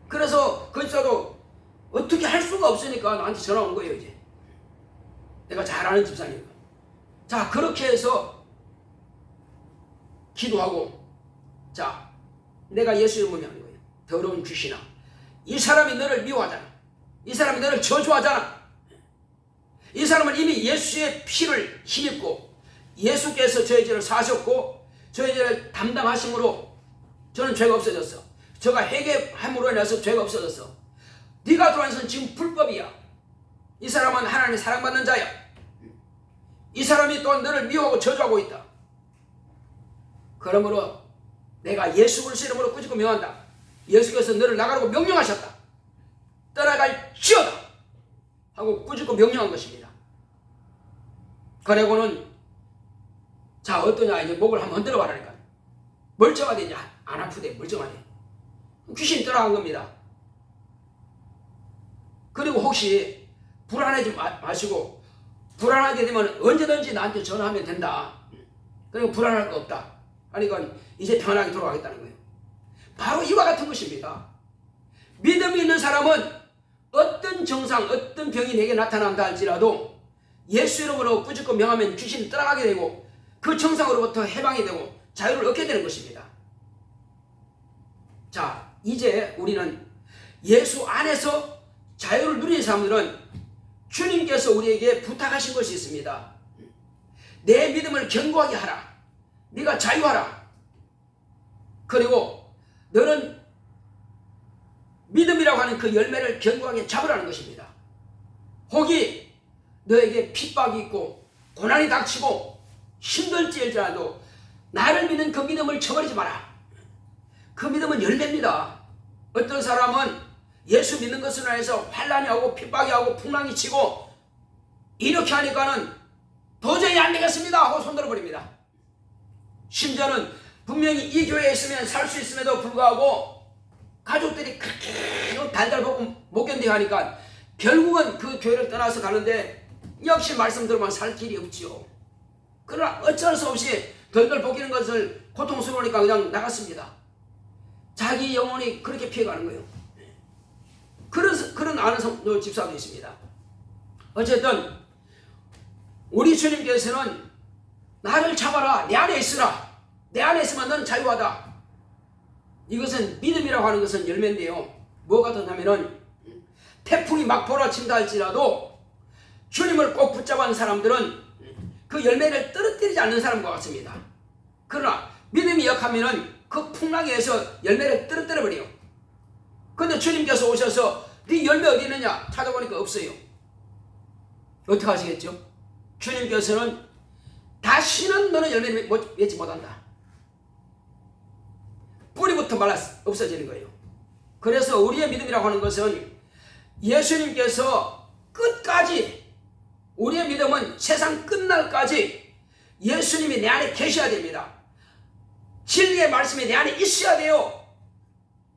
그래서 그 집사도 어떻게 할 수가 없으니까 나한테 전화 온 거예요. 이제 내가 잘 아는 집사님. 자, 그렇게 해서 기도하고, 자, 내가 예수 이름을 하는 거예요. 더러운 귀신아, 이 사람이 너를 미워하잖아. 이 사람이 너를 저주하잖아. 이 사람은 이미 예수의 피를 힘입고 예수께서 저의 죄를 사셨고 저의 죄를 담당하심으로 저는 죄가 없어졌어. 저가 회개함으로 인해서 죄가 없어졌어. 네가 들어온 것은 지금 불법이야. 이 사람은 하나님의 사랑받는 자야. 이 사람이 또한 너를 미워하고 저주하고 있다. 그러므로 내가 예수 그리스도 이름으로 꾸짖고 명한다. 예수께서 너를 나가라고 명령하셨다. 떠나갈지어다 하고 꾸짖고 명령한 것입니다. 그리고는 자, 어떠냐, 이제 목을 한번 흔들어 봐라니까. 멀쩡하대. 이제 안 아프대. 멀쩡하대. 귀신이 떠나간 겁니다. 그리고 혹시 불안하지 마시고, 불안하게 되면 언제든지 나한테 전화하면 된다. 그리고 불안할 거 없다. 그러니까 이제 편하게 돌아가겠다는 거예요. 바로 이와 같은 것입니다. 믿음이 있는 사람은 어떤 정상, 어떤 병이 내게 나타난다 할지라도 예수 이름으로 꾸짖고 명하면 귀신이 떠나가게 되고 그 정상으로부터 해방이 되고 자유를 얻게 되는 것입니다. 자, 이제 우리는 예수 안에서 자유를 누리는 사람들은 주님께서 우리에게 부탁하신 것이 있습니다. 내 믿음을 견고하게 하라. 네가 자유하라. 그리고 너는 믿음이라고 하는 그 열매를 견고하게 잡으라는 것입니다. 혹이 너에게 핍박이 있고 고난이 닥치고 힘들지일지라도 나를 믿는 그 믿음을 저버리지 마라. 그 믿음은 열매입니다. 어떤 사람은 예수 믿는 것으로 인해서 환난이 오고 핍박이 오고 풍랑이 치고 이렇게 하니까는 도저히 안 되겠습니다 하고 손들어 버립니다. 심지어는 분명히 이 교회에 있으면 살 수 있음에도 불구하고 가족들이 그렇게 달달보고 못 견디게 하니까 결국은 그 교회를 떠나서 가는데 역시 말씀 들으면 살 길이 없지요. 그러나 어쩔 수 없이 덜덜 볶이는 것을 고통스러우니까 그냥 나갔습니다. 자기 영혼이 그렇게 피해가는 거예요. 그런 아는 집사도 있습니다. 어쨌든 우리 주님께서는 나를 잡아라. 내 안에 있으라. 내 안에 있으면 너는 자유하다. 이것은 믿음이라고 하는 것은 열매인데요. 뭐가 더냐면은 태풍이 막 몰아친다 할지라도 주님을 꼭 붙잡은 사람들은 그 열매를 떨어뜨리지 않는 사람과 같습니다. 그러나 믿음이 약하면은 그 풍랑에서 열매를 떨어뜨려 버려요. 근데 주님께서 오셔서 네 열매 어디 있느냐 찾아보니까 없어요. 어떻게 하시겠죠? 주님께서는 다시는 너는 열매를 맺지 못한다. 뿌리부터 말라 없어지는 거예요. 그래서 우리의 믿음이라고 하는 것은 예수님께서 끝까지, 우리의 믿음은 세상 끝날까지 예수님이 내 안에 계셔야 됩니다. 진리의 말씀이 내 안에 있어야 돼요.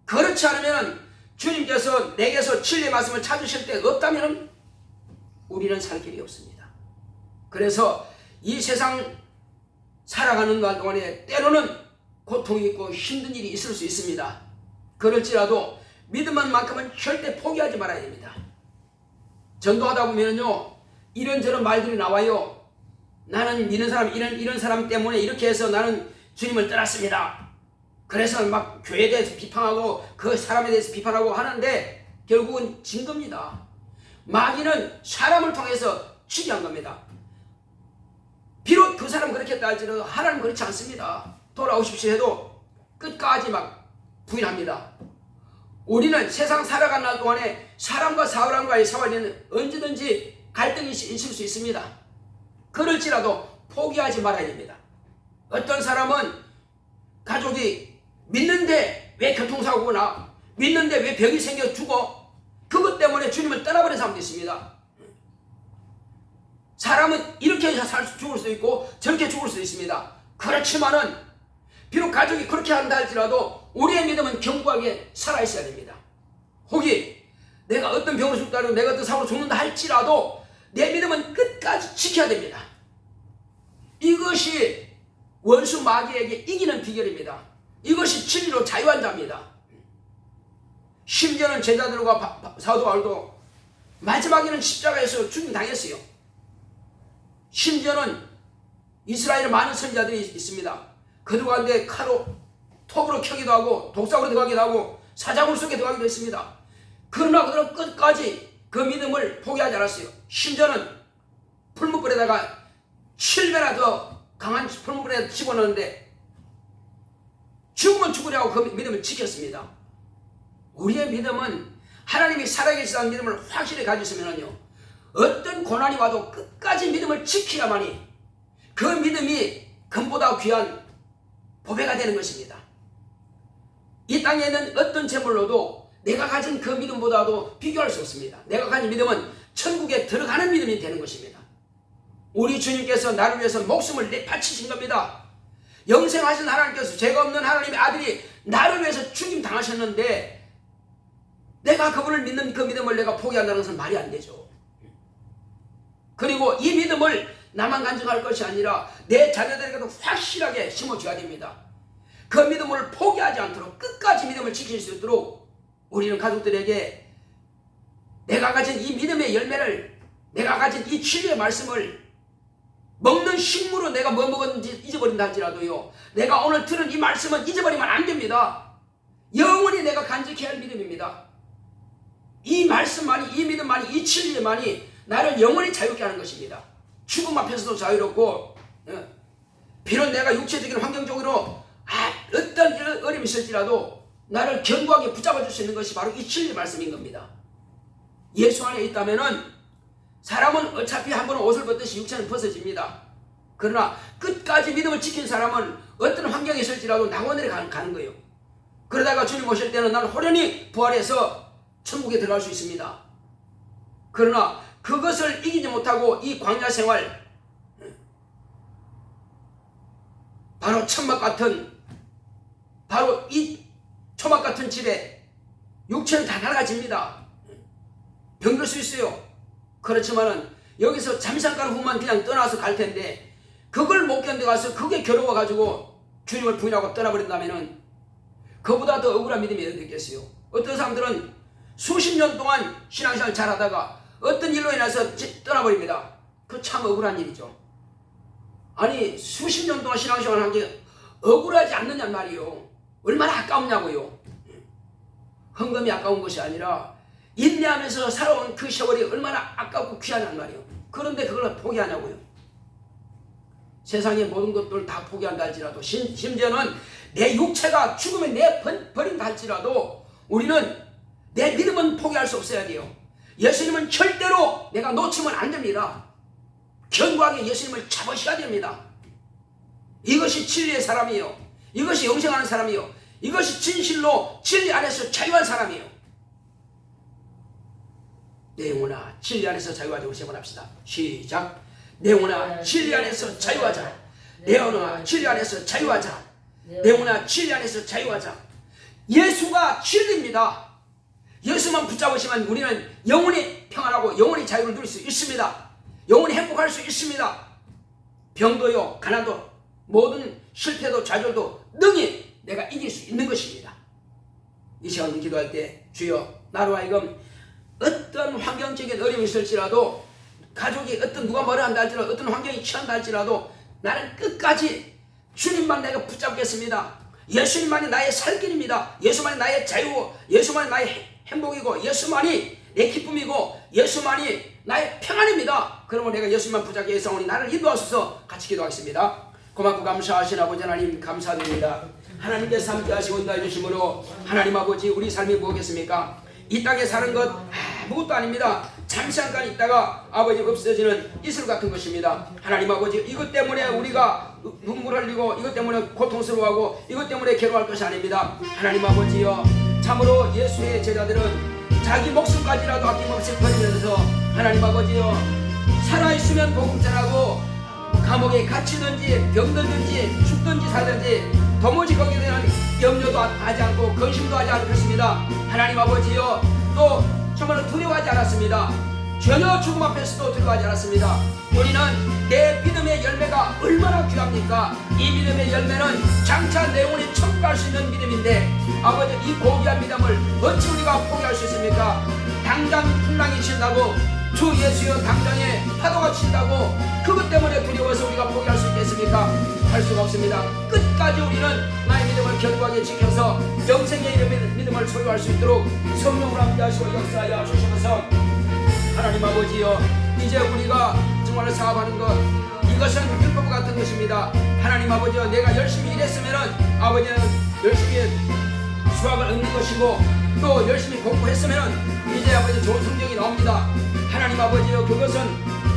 그렇지 않으면 주님께서 내게서 진리의 말씀을 찾으실 때 없다면 우리는 살 길이 없습니다. 그래서 이 세상 살아가는 날 동안에 때로는 고통이 있고 힘든 일이 있을 수 있습니다. 그럴지라도 믿음만큼은 절대 포기하지 말아야 됩니다. 전도하다 보면요 이런저런 말들이 나와요. 나는 믿는 사람 이런 사람 때문에 이렇게 해서 나는 주님을 떠났습니다. 그래서 막 교회에 대해서 비판하고 그 사람에 대해서 비판하고 하는데 결국은 진 겁니다. 마귀는 사람을 통해서 치기한 겁니다. 비록 그 사람 그렇게 했다 할지라도 하나님은 그렇지 않습니다. 돌아오십시오 해도 끝까지 막 부인합니다. 우리는 세상 살아가는 날 동안에 사람과 사람과의 사활에는 언제든지 갈등이 있을 수 있습니다. 그럴지라도 포기하지 말아야 됩니다. 어떤 사람은 가족이 믿는데 왜 교통사고가 나? 믿는데 왜 병이 생겨 죽어? 그것 때문에 주님을 떠나버린 사람도 있습니다. 사람은 이렇게 죽을 수도 있고 저렇게 죽을 수도 있습니다. 그렇지만은 비록 가족이 그렇게 한다 할지라도 우리의 믿음은 견고하게 살아있어야 됩니다. 혹이 내가 어떤 병으로 죽다고 내가 어떤 사고로 죽는다 할지라도 내 믿음은 끝까지 지켜야 됩니다. 이것이 원수 마귀에게 이기는 비결입니다. 이것이 진리로 자유한 자입니다. 심지어는 제자들과 사도 바울도 마지막에는 십자가에서 죽임 당했어요. 심지어는 이스라엘의 많은 선지자들이 있습니다. 그들 가운데 칼로 톱으로 켜기도 하고 독사으로 들어가기도 하고 사자굴 속에 들어가기도 했습니다. 그러나 그들은 끝까지 그 믿음을 포기하지 않았어요. 심지어는 풀무불에다가 7배나 더 강한 풀무불에 집어넣는데 죽으면 죽으려고 그 믿음을 지켰습니다. 우리의 믿음은 하나님이 살아계시다는 믿음을 확실히 가졌으면요, 어떤 고난이 와도 끝까지 믿음을 지켜야만이 그 믿음이 금보다 귀한 보배가 되는 것입니다. 이 땅에 있는 어떤 재물로도 내가 가진 그 믿음보다도 비교할 수 없습니다. 내가 가진 믿음은 천국에 들어가는 믿음이 되는 것입니다. 우리 주님께서 나를 위해서 목숨을 내바치신 겁니다. 영생하신 하나님께서 죄가 없는 하나님의 아들이 나를 위해서 죽임 당하셨는데 내가 그분을 믿는 그 믿음을 내가 포기한다는 것은 말이 안 되죠. 그리고 이 믿음을 나만 간직할 것이 아니라 내 자녀들에게도 확실하게 심어줘야 됩니다. 그 믿음을 포기하지 않도록 끝까지 믿음을 지킬 수 있도록 우리는 가족들에게 내가 가진 이 믿음의 열매를, 내가 가진 이 진리의 말씀을 먹는 식물로 내가 뭐 먹었는지 잊어버린다 할지라도요, 내가 오늘 들은 이 말씀은 잊어버리면 안 됩니다. 영원히 내가 간직해야 할 믿음입니다. 이 말씀만이, 이 믿음만이, 이 진리만이 나를 영원히 자유롭게 하는 것입니다. 죽음 앞에서도 자유롭고, 비록 내가 육체적인 환경적으로 어떤 어려움이 있을지라도 나를 견고하게 붙잡아 줄 수 있는 것이 바로 이 진리 말씀인 겁니다. 예수 안에 있다면은 사람은 어차피 한 번은 옷을 벗듯이 육체는 벗어집니다. 그러나 끝까지 믿음을 지킨 사람은 어떤 환경이 있을지라도 낙원으로 가는 거예요. 그러다가 주님 오실 때는 나는 호련히 부활해서 천국에 들어갈 수 있습니다. 그러나 그것을 이기지 못하고 이 광야 생활, 바로 천막 같은, 바로 이 초막 같은 집에 육체는 다 날아가집니다. 병들 수 있어요. 그렇지만은 여기서 잠시간 후만 그냥 떠나서 갈 텐데 그걸 못 견뎌가서 그게 괴로워가지고 주님을 부인하고 떠나버린다면은 그보다 더 억울한 믿음이 어디 있겠어요. 어떤 사람들은 수십 년 동안 신앙생활 잘하다가 어떤 일로 인해서 떠나버립니다. 그 참 억울한 일이죠. 아니 수십 년 동안 신앙생활 한 게 억울하지 않느냐 말이요. 얼마나 아까웠냐고요. 헌금이 아까운 것이 아니라 인내하면서 살아온 그 세월이 얼마나 아깝고 귀하냔 말이요. 그런데 그걸 포기하냐고요. 세상의 모든 것들을 다 포기한다 할지라도, 심지어는 내 육체가 죽으면 내버린다 할지라도 우리는 내 믿음은 포기할 수 없어야 돼요. 예수님은 절대로 내가 놓치면 안 됩니다. 견고하게 예수님을 잡으셔야 됩니다. 이것이 진리의 사람이에요. 이것이 영생하는 사람이에요. 이것이 진실로 진리 안에서 자유한 사람이에요. 내 영혼아 진리 안에서 자유하자. 우리 세 번 합시다. 시작. 내 영혼아 진리 안에서 자유하자. 내 영혼아 진리 안에서 자유하자. 내 영혼아 진리 안에서 자유하자. 예수가 진리입니다. 예수만 붙잡으시면 우리는 영원히 평안하고 영원히 자유를 누릴 수 있습니다. 영원히 행복할 수 있습니다. 병도요, 가난도, 모든 실패도 좌절도 능히 내가 이길 수 있는 것입니다. 이 시간 기도할 때 주여 나로 하여금 어떤 환경적인 어려움이 있을지라도, 가족이 어떤 누가 뭐라 한다 할지라도, 어떤 환경이 취한다 할지라도 나는 끝까지 주님만 내가 붙잡겠습니다. 예수님만이 나의 살 길입니다. 예수만이 나의 자유, 예수만이 나의 행복이고, 예수만이 내 기쁨이고, 예수만이 나의 평안입니다. 그러면 내가 예수님만 붙잡게 해서 나를 인도하소서. 같이 기도하겠습니다. 고맙고 감사하신 아버지 하나님 감사드립니다. 하나님께서 함께 하시고 인도해 주심으로 하나님 아버지 우리 삶이 무엇겠습니까? 이 땅에 사는 것 아무것도 아닙니다. 잠시간 있다가 아버지 없어지는 이슬 같은 것입니다. 하나님 아버지, 이것 때문에 우리가 눈물 흘리고 이것 때문에 고통스러워하고 이것 때문에 괴로워할 것이 아닙니다. 하나님 아버지여, 참으로 예수의 제자들은 자기 목숨까지라도 아낌없이 버리면서 하나님 아버지여, 살아있으면 복음 전하고 감옥에 갇히든지 병들든지 죽든지 살든지 도무지 거기에 대한 염려도 하지 않고 근심도 하지 않겠습니다. 하나님 아버지여, 또 정말 두려워하지 않았습니다. 전혀 죽음 앞에서도 두려워하지 않았습니다. 우리는 내 믿음의 열매가 얼마나 귀합니까? 이 믿음의 열매는 장차 내 영혼이 천국할 수 있는 믿음인데, 아버지, 이 고귀한 믿음을 어찌 우리가 포기할 수 있습니까? 당장 풍랑이 친다고, 주 예수여 당장에 파도가 친다고 그것 때문에 두려워서 우리가 포기할 수 있겠습니까? 할 수가 없습니다. 끝까지 우리는 나의 믿음을 견고하게 지켜서 영생의 믿음을 소유할 수 있도록 성령을 함께하시고 역사하여 주시면서, 하나님 아버지여, 이제 우리가 정말 사업하는 것, 이것은 율법 같은 것입니다. 하나님 아버지여, 내가 열심히 일했으면은 아버지는 열심히 수학을 얻는 것이고, 또 열심히 공부했으면은 이제 아버지 좋은 성적이 나옵니다. 하나님 아버지여, 그것은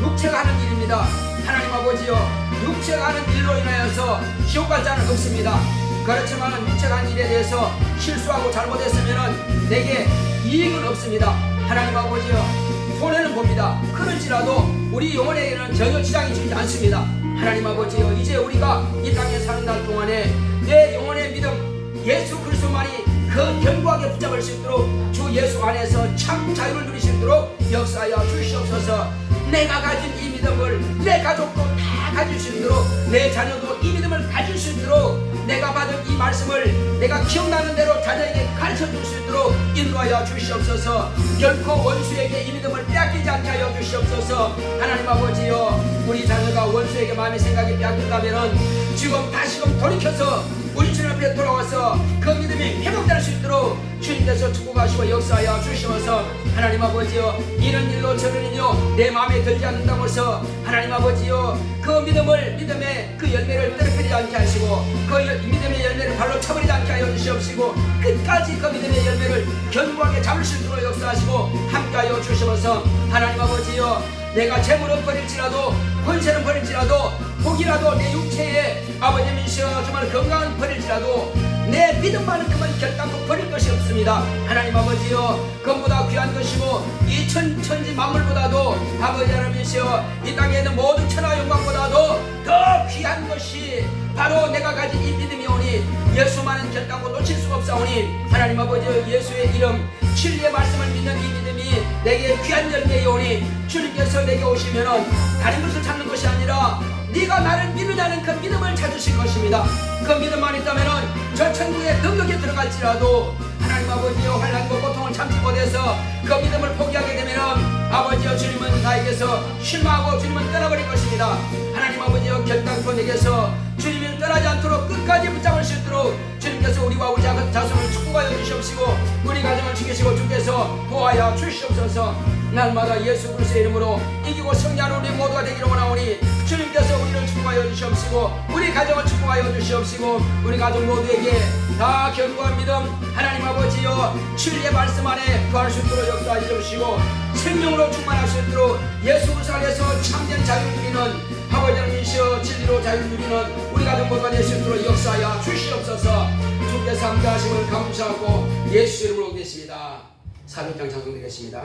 육체가 하는 일입니다. 하나님 아버지여, 육체가 하는 일로 인하여서 지옥 갈 자는 없습니다. 그렇지만 육체가 하는 일에 대해서 실수하고 잘못했으면은 내게 이익은 없습니다. 하나님 아버지여, 손해는 봅니다. 그럴지라도 우리 영혼에게는 전혀 지장이 주지 않습니다. 하나님 아버지여, 이제 우리가 이 땅에 사는 날 동안에 내 영혼의 믿음 예수 그리스도만이 그 견고하게 붙잡을 수 있도록 주 예수 안에서 참 자유를 누릴 수 있도록 역사하여 주시옵소서. 내가 가진 이 믿음을 내 가족도 다 가질 수 있도록, 내 자녀도 이 믿음을 가질 수 있도록, 내가 받은 이 말씀을 내가 기억나는 대로 자녀에게 가르쳐 줄 수 있도록 인도하여 주시옵소서. 결코 원수에게 이 믿음을 빼앗기지 않게 하여 주시옵소서. 하나님 아버지여, 우리 자녀가 원수에게 마음의 생각이 빼앗긴다면 지금 다시금 돌이켜서 우리 주님 앞에 돌아와서 그 믿음이 회복될 수 있도록 주님께서 축복하시고 역사하여 주시면서, 하나님 아버지여, 이런 일로 저런 일로 내 마음에 들지 않는다고 해서 하나님 아버지여, 그 믿음의 그 열매를 떨어뜨리지 않게 하시고 그 믿음의 열매를 발로 쳐버리지 않게 하여 주시옵시고, 끝까지 그 믿음의 열매를 견고하게 잡을 수 있도록 역사하시고 함께하여 주시면서, 하나님 아버지여, 내가 재물은 버릴지라도 권세는 버릴지라도 혹이라도 내 육체에 아버님이시여 정말 건강은 버릴지라도 내 믿음만큼은 결단코 버릴 것이 없습니다. 하나님 아버지여, 그보다 귀한 것이고 이 천지 만물보다도 아버지 하나님이시여 이 땅에 있는 모든 천하 영광보다도 더 귀한 것이 바로 내가 가진 이 믿음이오니 예수만은 결단코 놓칠 수가 없사오니, 하나님 아버지여, 예수의 이름 진리의 말씀을 믿는 이 믿음이 내게 귀한 열매이오니 주님께서 내게 오시면은 다른 것을 찾는 것이 아니라 네가 나를 믿느냐는 그 믿음을 찾으실 것입니다. 그 믿음만 있다면은 저 천국의 능력에 들어갈지라도 하나님 아버지여, 환난과 고통을 참지 못해서 그 믿음을 포기하게 되면은 아버지여, 주님은 나에게서 실망하고 주님은 떠나버릴 것입니다. 하나님 아버지여, 결단코 내게서 주님을 떠나지 않도록 끝까지 붙잡을 수 있도록 주님께서 우리와 우리 자손을 축복하여 주시옵시고 우리 가정을 지키시고 주께서 보호하여 주시옵소서. 날마다 예수 그리스도의 이름으로 이기고 승리하는 우리 모두가 되기를 원하오니 주님께서 우리를 축복하여 주시옵시고 우리 가정을 축복하여 주시옵시고 우리 가족 모두에게 다 견고한 믿음, 하나님 아버지여, 진리의 말씀 안에 구할 수 있도록 역사하여 주시고 생명으로 충만할 수 있도록 예수 그리스도 안에서 참된 자유를 누리는 아버지 하나님이시여 진리로 자유를 누리는 우리 가족 모두가 될 수 있도록 역사하여 주시옵소서. 주께서 함께하심을 감사하고 예수 이름으로 기도했습니다. 400장 찬송드리겠습니다.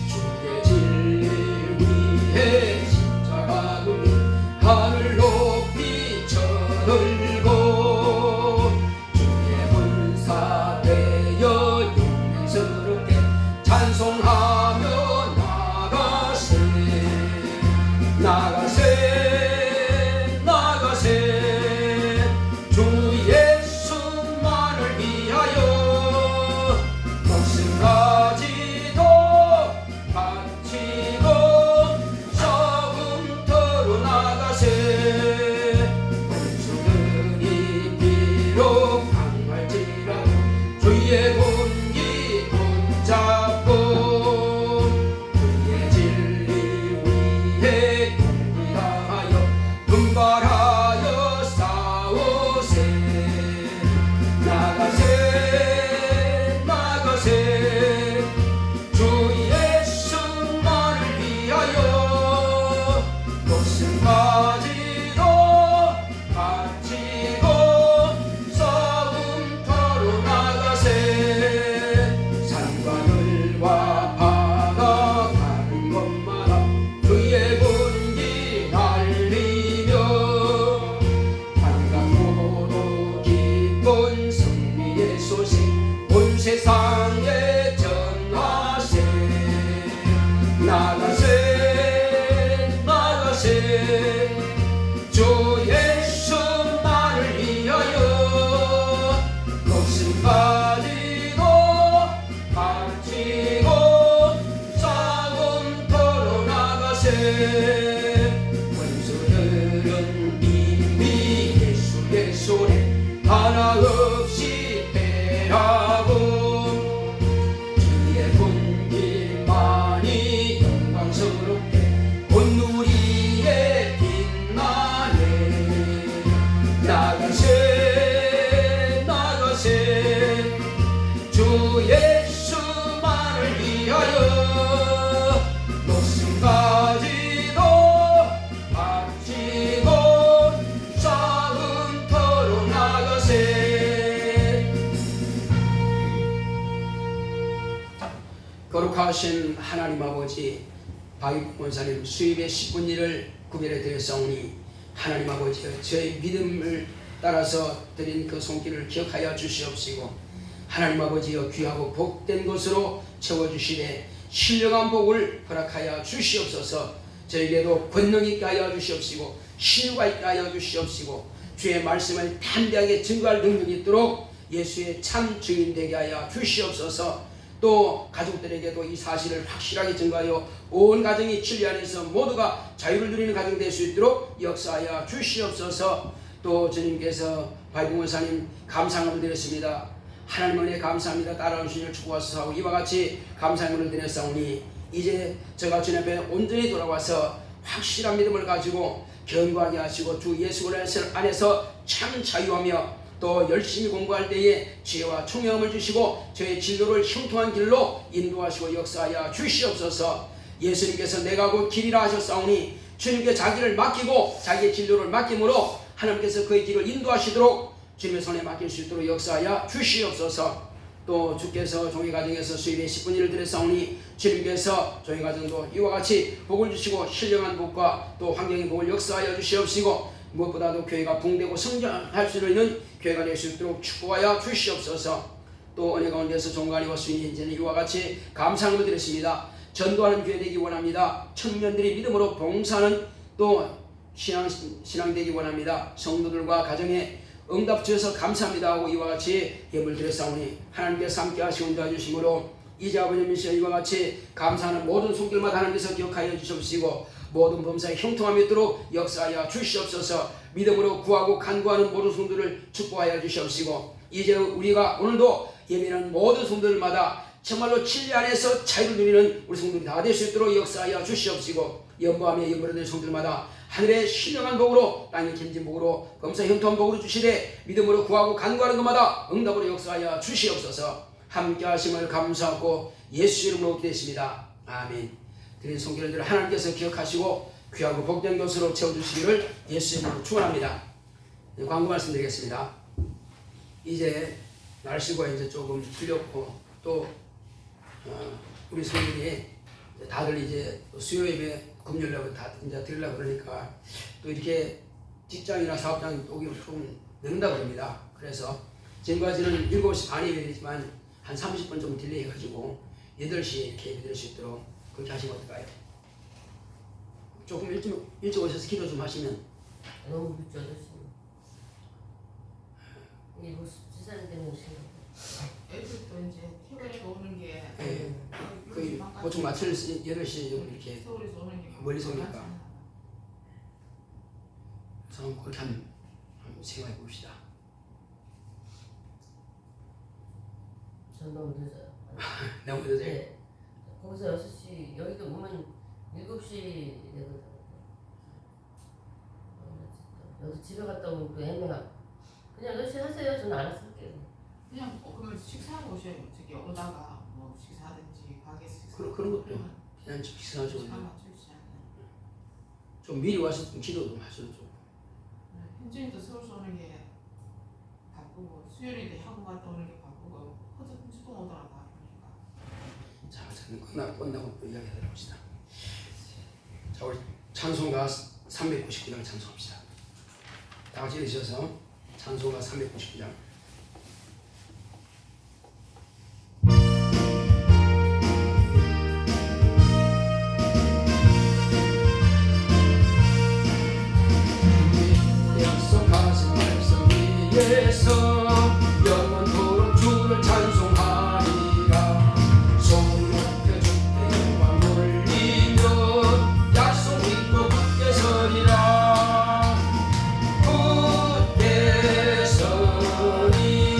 주의 진리 위에 십자가로 하늘 높이 쳐들고 주의 군사 되어 영광스럽게 찬송하며 나가세 주 예수만을 위하여 목숨 가지도 바치고 저금터로 나가세 원수들이 비록 강할지라도 주의 군기 붙잡고 위하여 목숨까지도 바치고 싸움터로 나가세. 거룩하신 하나님 아버지, 박익 권사님 수입의 10분 일을 구별해 드렸사오니 하나님 아버지, 저의 믿음을 따라서 드린 그 손길을 기억하여 주시옵시고 하나님 아버지여 귀하고 복된 것으로 채워주시되 신령한 복을 허락하여 주시옵소서. 저에게도 권능 있게 하여 주시옵시고 신유가 있게 하여 주시옵시고 주의 말씀을 담대하게 증거할 능력이 있도록 예수의 참 증인 되게 하여 주시옵소서. 또 가족들에게도 이 사실을 확실하게 증거하여 온 가정이 진리 안에서 모두가 자유를 누리는 가정 될 수 있도록 역사하여 주시옵소서. 또 주님께서 바이봉원사님 감사함을 드렸습니다. 하나님 은혜 감사합니다. 따라오는 주님을 축복하소서. 이와 같이 감사의 문을 드렸사오니 이제 제가 주님 앞에 온전히 돌아와서 확실한 믿음을 가지고 견고하게 하시고 주 예수 그리스도 안에서 참 자유하며 또 열심히 공부할 때에 지혜와 총명함을 주시고 저의 진로를 형통한 길로 인도하시고 역사하여 주시옵소서. 예수님께서 내가 곧 길이라 하셨사오니 주님께 자기를 맡기고 자기의 진로를 맡김으로 하나님께서 그의 길을 인도하시도록 주님의 손에 맡길 수 있도록 역사하여 주시옵소서. 또 주께서 종의 가정에서 수입의 10분 일을 드렸사오니 주님께서 종의 가정도 이와 같이 복을 주시고 신령한 복과 또 환경의 복을 역사하여 주시옵시고 무엇보다도 교회가 붕대고 성장할 수 있는 교회가 될 수 있도록 축복하여 주시옵소서. 또 은혜 가운데서 종관이와 수인이 이제는 이와 같이 감사함을 드렸습니다. 전도하는 교회 되기 원합니다. 청년들이 믿음으로 봉사하는 또 신앙 되기 원합니다. 성도들과 가정에 응답 주셔서 감사합니다 하고 이와 같이 예물 드렸사오니 하나님께서 함께 하시고 인도하주심으로 이제 아버지 미시여 이와 같이 감사하는 모든 손길마다 하나님께서 기억하여 주시옵시고 모든 범사에 형통함이 있도록 역사하여 주시옵소서. 믿음으로 구하고 간구하는 모든 성도를 축복하여 주시옵시고 이제 우리가 오늘도 예민한 모든 성도들마다 정말로 진리 안에서 자유를 누리는 우리 성도들이 다 될 수 있도록 역사하여 주시옵시고 연보하며 연보를 성도들마다 하늘의 신령한 복으로 땅의 김진 복으로 범사 형통한 복으로 주시되 믿음으로 구하고 간구하는 것마다 응답으로 역사하여 주시옵소서. 함께 하심을 감사하고 예수 이름으로 기도했습니다. 아멘. 드린 손길을 하나님께서 기억하시고 귀하고 복된 것으로 채워주시기를 예수 이름으로 축원합니다. 광고 말씀드리겠습니다. 이제 날씨가 이제 조금 풀렸고 또 우리 성도들이 다들 이제 수요 예배 금요일날 다 이제 드리려고 그러니까 또 이렇게 직장이나 사업장 오기를 조금 늦는다고 합니다. 그래서 지금까지는 7시 반에 예배되지만 한 30분 좀 딜레이 해가지고 8시에 이렇게 예배 드릴 수 있도록 그렇게 하시면 어떨까요? 조금 일찍 오셔서 기도 좀 하시면. 너무 늦죠, 8시. 이거 지사님 때문에 애들도 이제 피곤해서 오는 게 거의 보통 맞춰 8시에 이렇게 서울에서 오는 게 멀리서 오니까 저는 그렇게 한번 생각해 봅시다. 전 너무 늦어요. 너무 늦어요? 네. 거기서 6시, 여기도 오면 7시 되거든요. 여기서 집에 갔다 오면 또 애매하고. 그냥 8시 하세요. 저는 알아서 할게요. 그냥 그러면 식사하고 오셔요. 저기 오다가 뭐 식사하든지 가게에서 식사. 그런 것도 그냥 식사하시고 시간 맞추지 않아요. 좀 미리 와서 좀 기도 좀 하셔도 좋고. 현진이도 서울서 오는 게 바쁘고 수요일인데 학원 갔다 오는 게 바쁘고 허드렛 오더라 바쁘니까. 자, 끝나고 또 이야기 해봅시다. 자, 우리 찬송가 399장 찬송합시다. 다 같이 읽으셔서 찬송가 399장. 약속하신 말씀 위에서 영원토록 주를 찬송하리라. 손 높여 주께 영광 올리며 약속 믿고 굳게 서리라. 굳게 서리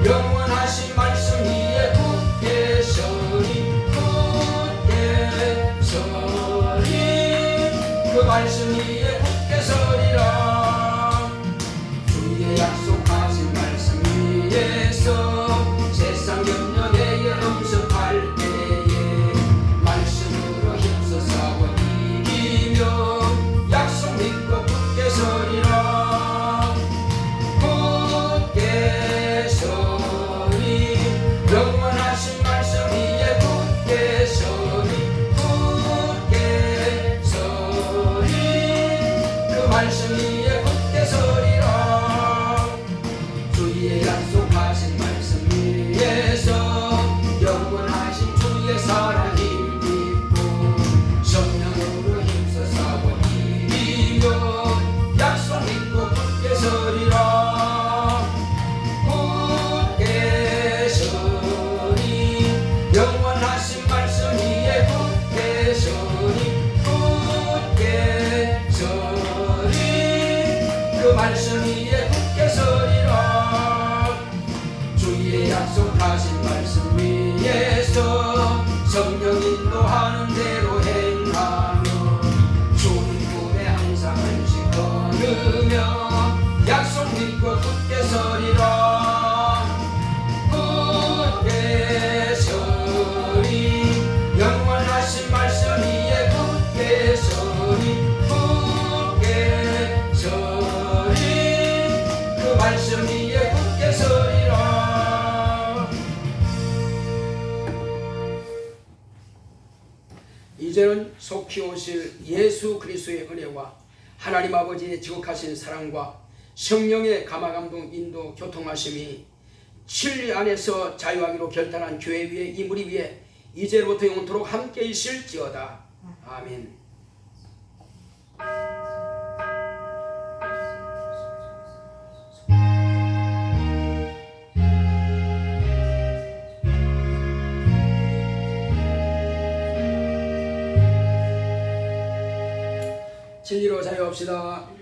영원하신 말씀 위에 굳게 서리. 굳게 서리 그 말씀 위에 굳게 서리라. 약속하신 말씀 위에서 세상 염려 내게 엄습할 때에 이제는 속히 오실 예수 그리스도의 은혜와 하나님 아버지의 지극하신 사랑과 성령의 감화감동 인도 교통하심이 진리 안에서 자유하기로 결단한 교회 위에 이 무리 위에 이제부터 영원토록 함께 있을지어다. 아멘. 진리로 자유합시다.